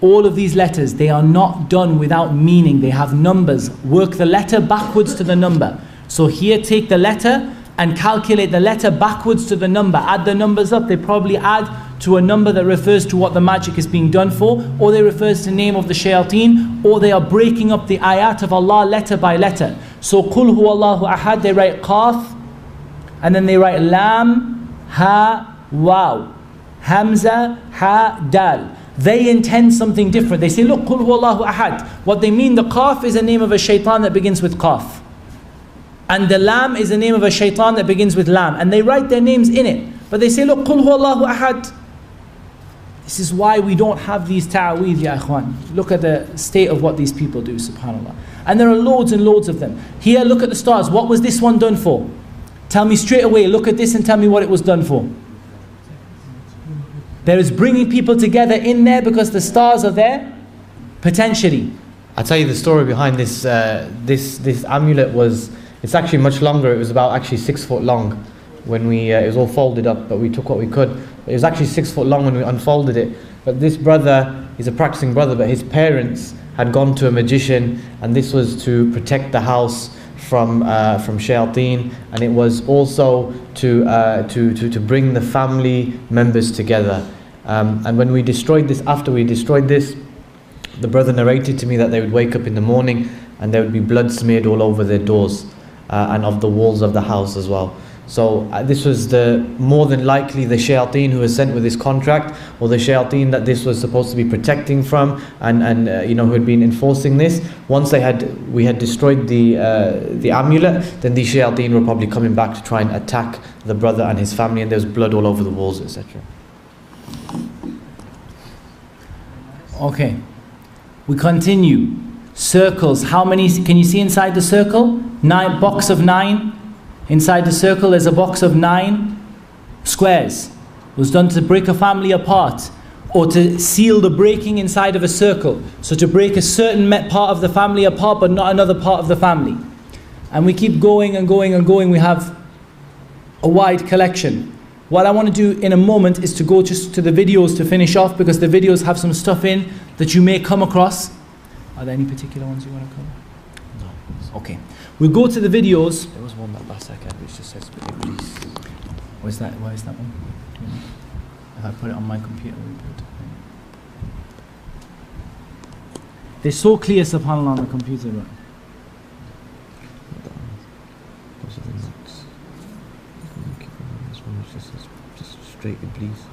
All of these letters, they are not done without meaning. They have numbers. Work the letter backwards to the number. So here, take the letter and calculate the letter backwards to the number. Add the numbers up. They probably add to a number that refers to what the magic is being done for, or they refers to the name of the shayateen, or they are breaking up the ayat of Allah letter by letter. So Qul huwallahu ahad, they write qaf, and then they write lam, ha, waw, hamza, ha, dal. They intend something different. They say, look, Qul huwallahu ahad. What they mean, the qaf is a name of a shaitan that begins with qaf. And the lam is the name of a shaitan that begins with lam. And they write their names in it. But they say, look, Qul huwallahu ahad. This is why we don't have these ta'weez, ya ikhwan. Look at the state of what these people do, subhanAllah. And there are loads and loads of them. Here, look at the stars. What was this one done for? Tell me straight away, look at this and tell me what it was done for. There is bringing people together in there because the stars are there, potentially. I'll tell you the story behind this. This amulet was, it's actually much longer. It was about actually 6 foot long when we, it was all folded up, but we took what we could. It was actually 6 foot long when we unfolded it. But this brother, he's a practicing brother, but his parents had gone to a magician, and this was to protect the house from shayateen, and it was also to bring the family members together. And when we destroyed this, after we destroyed this, the brother narrated to me that they would wake up in the morning and there would be blood smeared all over their doors and of the walls of the house as well. So this was more than likely the shayateen who was sent with this contract, or the shayateen that this was supposed to be protecting from, and who had been enforcing this. Once we had destroyed the amulet, then the shayateen were probably coming back to try and attack the brother and his family, and there was blood all over the walls, etc. Okay, we continue. Circles. How many can you see inside the circle? 9, box of 9. Inside the circle there's a box of 9 squares. It was done to break a family apart, or to seal the breaking inside of a circle. So to break a certain part of the family apart, but not another part of the family. And we keep going and going and going. We have a wide collection. What I want to do in a moment is to go just to the videos to finish off, because the videos have some stuff in that you may come across. Are there any particular ones you want to cover? No. Okay. We'll go to the videos. There was one that last second which just says please. Why is that one? If I put it on my computer, we put it. They're so clear, subhanAllah, on the computer. Right? Those are the notes. This one which just says just straight please.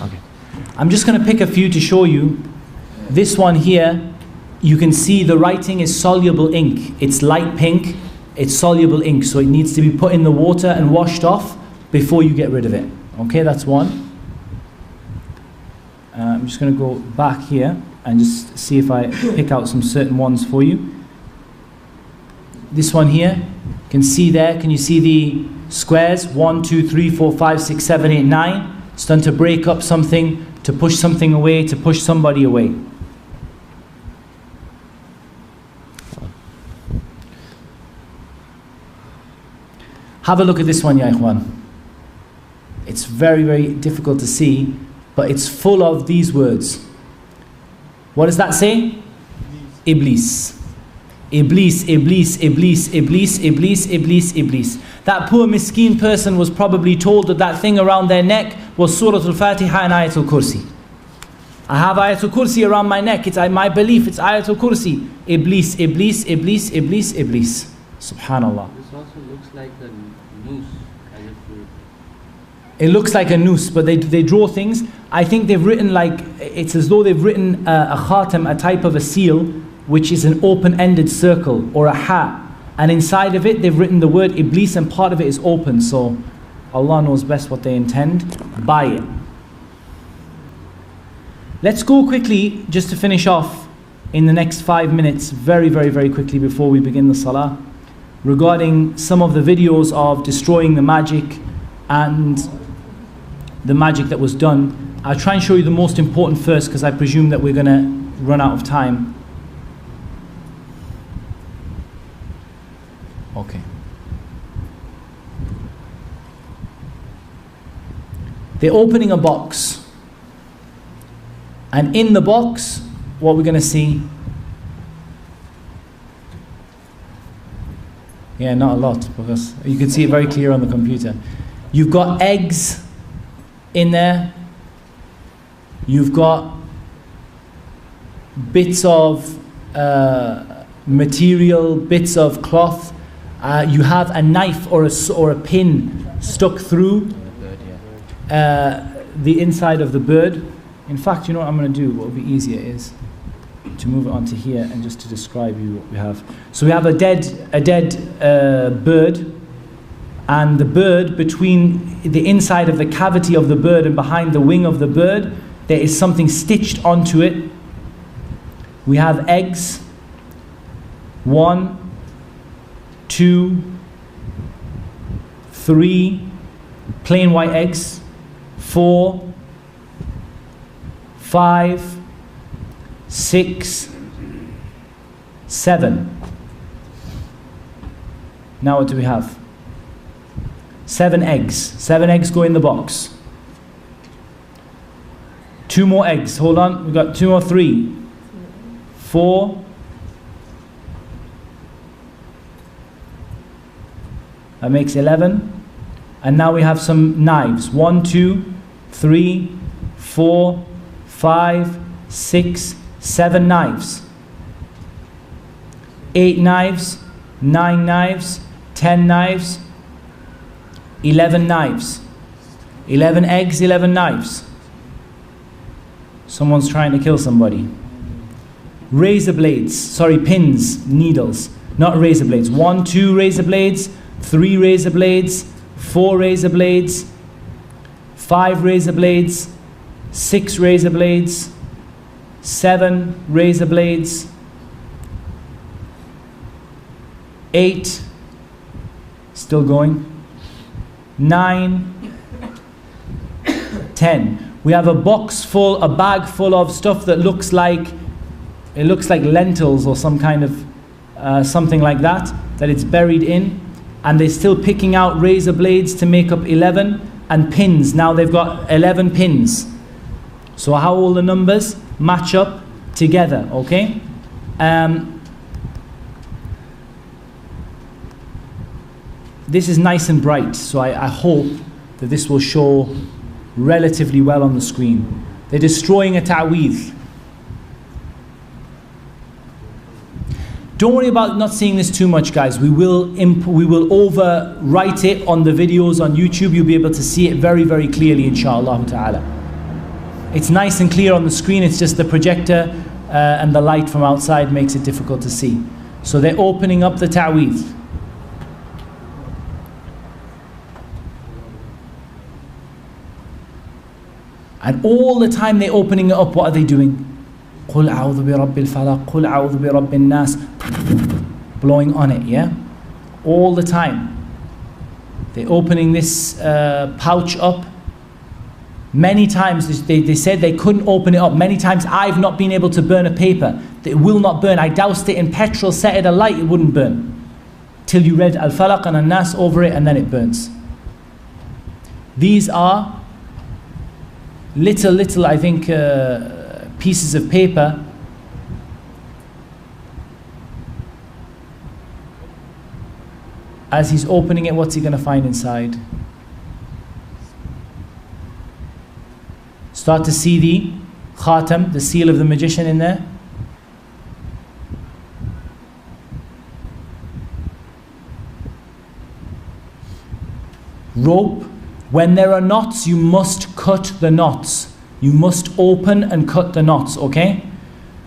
Okay. I'm just going to pick a few to show you. This one here, you can see the writing is soluble ink. It's light pink, it's soluble ink, so it needs to be put in the water and washed off before you get rid of it. Okay, that's one. I'm just going to go back here and just see if I pick out some certain ones for you. This one here, you can see there, can you see the squares? 1, 2, 3, 4, 5, 6, 7, 8, 9. It's done to break up something, to push something away, to push somebody away. Have a look at this one, ya ikhwan. It's very, very difficult to see, but it's full of these words. What does that say? Iblis. Iblis, Iblis, Iblis, Iblis, Iblis, Iblis, Iblis. That poor miskeen person was probably told that that thing around their neck was Surah Al-Fatiha and Ayatul Kursi. I have Ayatul Kursi around my neck. It's my belief, it's Ayatul Kursi. Iblis, Iblis, Iblis, Iblis, Iblis. Subhanallah. This also looks like a noose, kind of. It looks like a noose, but they draw things. I think they've written it's as though they've written a khatam, a type of a seal, which is an open-ended circle, or a ha. And inside of it, they've written the word Iblis, and part of it is open. So Allah knows best what they intend by it. Let's go quickly, just to finish off in the next 5 minutes, very, very, very quickly before we begin the salah, regarding some of the videos of destroying the magic and the magic that was done. I'll try and show you the most important first, because I presume that we're going to run out of time. Okay. They're opening a box. And in the box, what we're going to see, yeah, not a lot, because you can see it very clear on the computer. You've got eggs in there. You've got bits of material, bits of cloth. You have a knife or a pin stuck through the inside of the bird. In fact, you know what I'm going to do? What would be easier is to move it onto here and just to describe you what we have. So we have a dead bird, and the bird, between the inside of the cavity of the bird and behind the wing of the bird, there is something stitched onto it. We have eggs. 1, 2, 3 plain white eggs. 4, 5, 6, 7. Now what do we have? 7 eggs. 7 eggs go in the box. 2 more eggs. Hold on. We've got 2 or 3. 4. That makes 11. And now we have some knives. 1, 2, 3, 4, 5, 6, 7 knives. 8 knives, 9 knives, 10 knives, 11 knives. 11 eggs, 11 knives. Someone's trying to kill somebody. Razor blades, sorry, pins, needles, not razor blades. 1, 2 razor blades, 3 razor blades, 4 razor blades, 5 razor blades, 6 razor blades, 7 razor blades, 8, still going, 9, 10. We have a box full, a bag full of stuff that looks like, it looks like lentils or some kind of something like that it's buried in. And they're still picking out razor blades to make up 11, and pins. Now they've got 11 pins. So how all the numbers match up together, okay? This is nice and bright, so I hope that this will show relatively well on the screen. They're destroying a taweez. Don't worry about not seeing this too much, guys. We will overwrite it on the videos on YouTube. You'll be able to see it very, very clearly, inshaAllah ta'ala. It's nice and clear on the screen. It's just the projector and the light from outside makes it difficult to see. So they're opening up the taweez. And all the time they're opening it up, what are they doing? قُلْ أَعُوذُ بِرَبِّ الْفَلَقِ قُلْ أَعُوذُ بِرَبِّ النَّاسِ, blowing on it, yeah? All the time. They're opening this pouch up. Many times, they said they couldn't open it up. Many times I've not been able to burn a paper. It will not burn. I doused it in petrol, set it alight, it wouldn't burn. Till you read Al-Falaq and An-Nas over it, and then it burns. These are little, I think, pieces of paper as he's opening it. What's he going to find inside? Start to see the khatam, the seal of the magician in there. Rope. When there are knots, you must cut the knots. You must open and cut the knots, okay?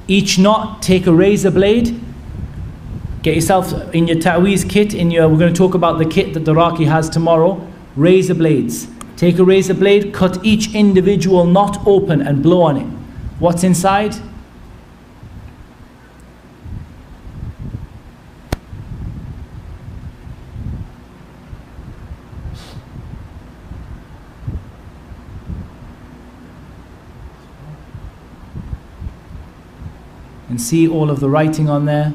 Each knot, take a razor blade. Get yourself in your taweez kit, we're going to talk about the kit that the Raqi has tomorrow. Razor blades. Take a razor blade, cut each individual knot open and blow on it. What's inside? And see all of the writing on there,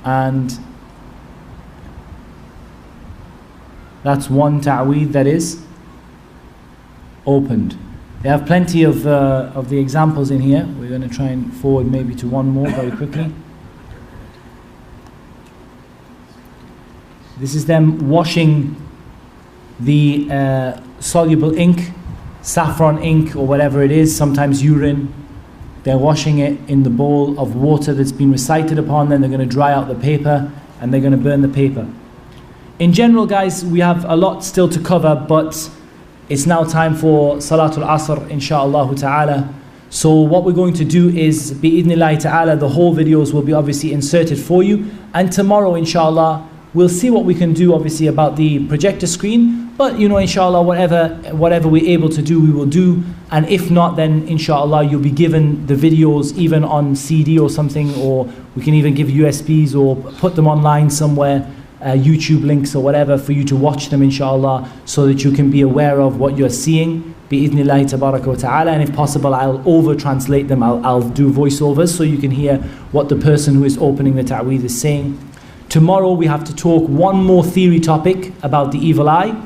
and that's one ta'weed, that is. opened. They have plenty of the examples in here. We're going to try and forward maybe to one more very quickly. This is them washing the soluble ink, saffron ink or whatever it is, sometimes urine. They're washing it in the bowl of water that's been recited upon, then they're going to dry out the paper and they're going to burn the paper. In general, guys, we have a lot still to cover, but it's now time for Salatul Asr, insha'Allah ta'ala. So what we're going to do is, bi'idhnillahi ta'ala, the whole videos will be obviously inserted for you. And tomorrow, insha'Allah, we'll see what we can do, obviously, about the projector screen. But, you know, inshallah, whatever we're able to do, we will do. And if not, then, inshallah, you'll be given the videos even on CD or something, or we can even give USBs or put them online somewhere, YouTube links or whatever, for you to watch them, inshallah, so that you can be aware of what you're seeing, bi'idhnillahi tabaraka wa ta'ala. And if possible, I'll over-translate them. I'll do voiceovers so you can hear what the person who is opening the ta'weez is saying. Tomorrow we have to talk one more theory topic about the evil eye,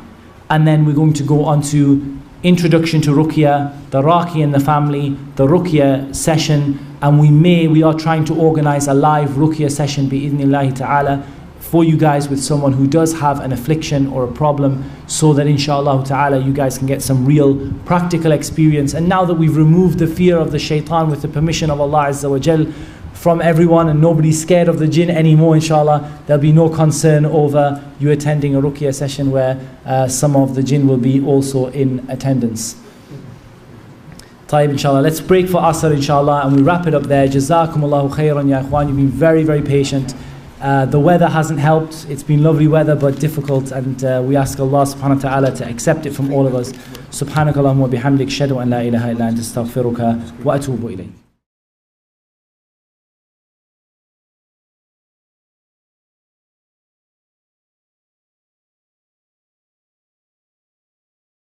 and then we're going to go on to introduction to Ruqyah, the Raqi and the family, the Ruqyah session, and we are trying to organize a live Ruqyah session bi'idhnillahi ta'ala for you guys with someone who does have an affliction or a problem, so that inshallah ta'ala you guys can get some real practical experience. And now that we've removed the fear of the shaitan with the permission of Allah Azza wa Jal from everyone, and nobody's scared of the jinn anymore, inshallah, there'll be no concern over you attending a Ruqyah session where some of the jinn will be also in attendance. Taib, inshallah. Let's break for Asr, inshallah, and we wrap it up there. Jazakumullahu khairan, ya ikhwan. You've been very, very patient. The weather hasn't helped. It's been lovely weather but difficult, and we ask Allah subhanahu wa ta'ala to accept it from all of us. Subhanakallahumma wa bihamdik, shadu an la ilaha illa anta astaghfiruka wa atubu ilayk.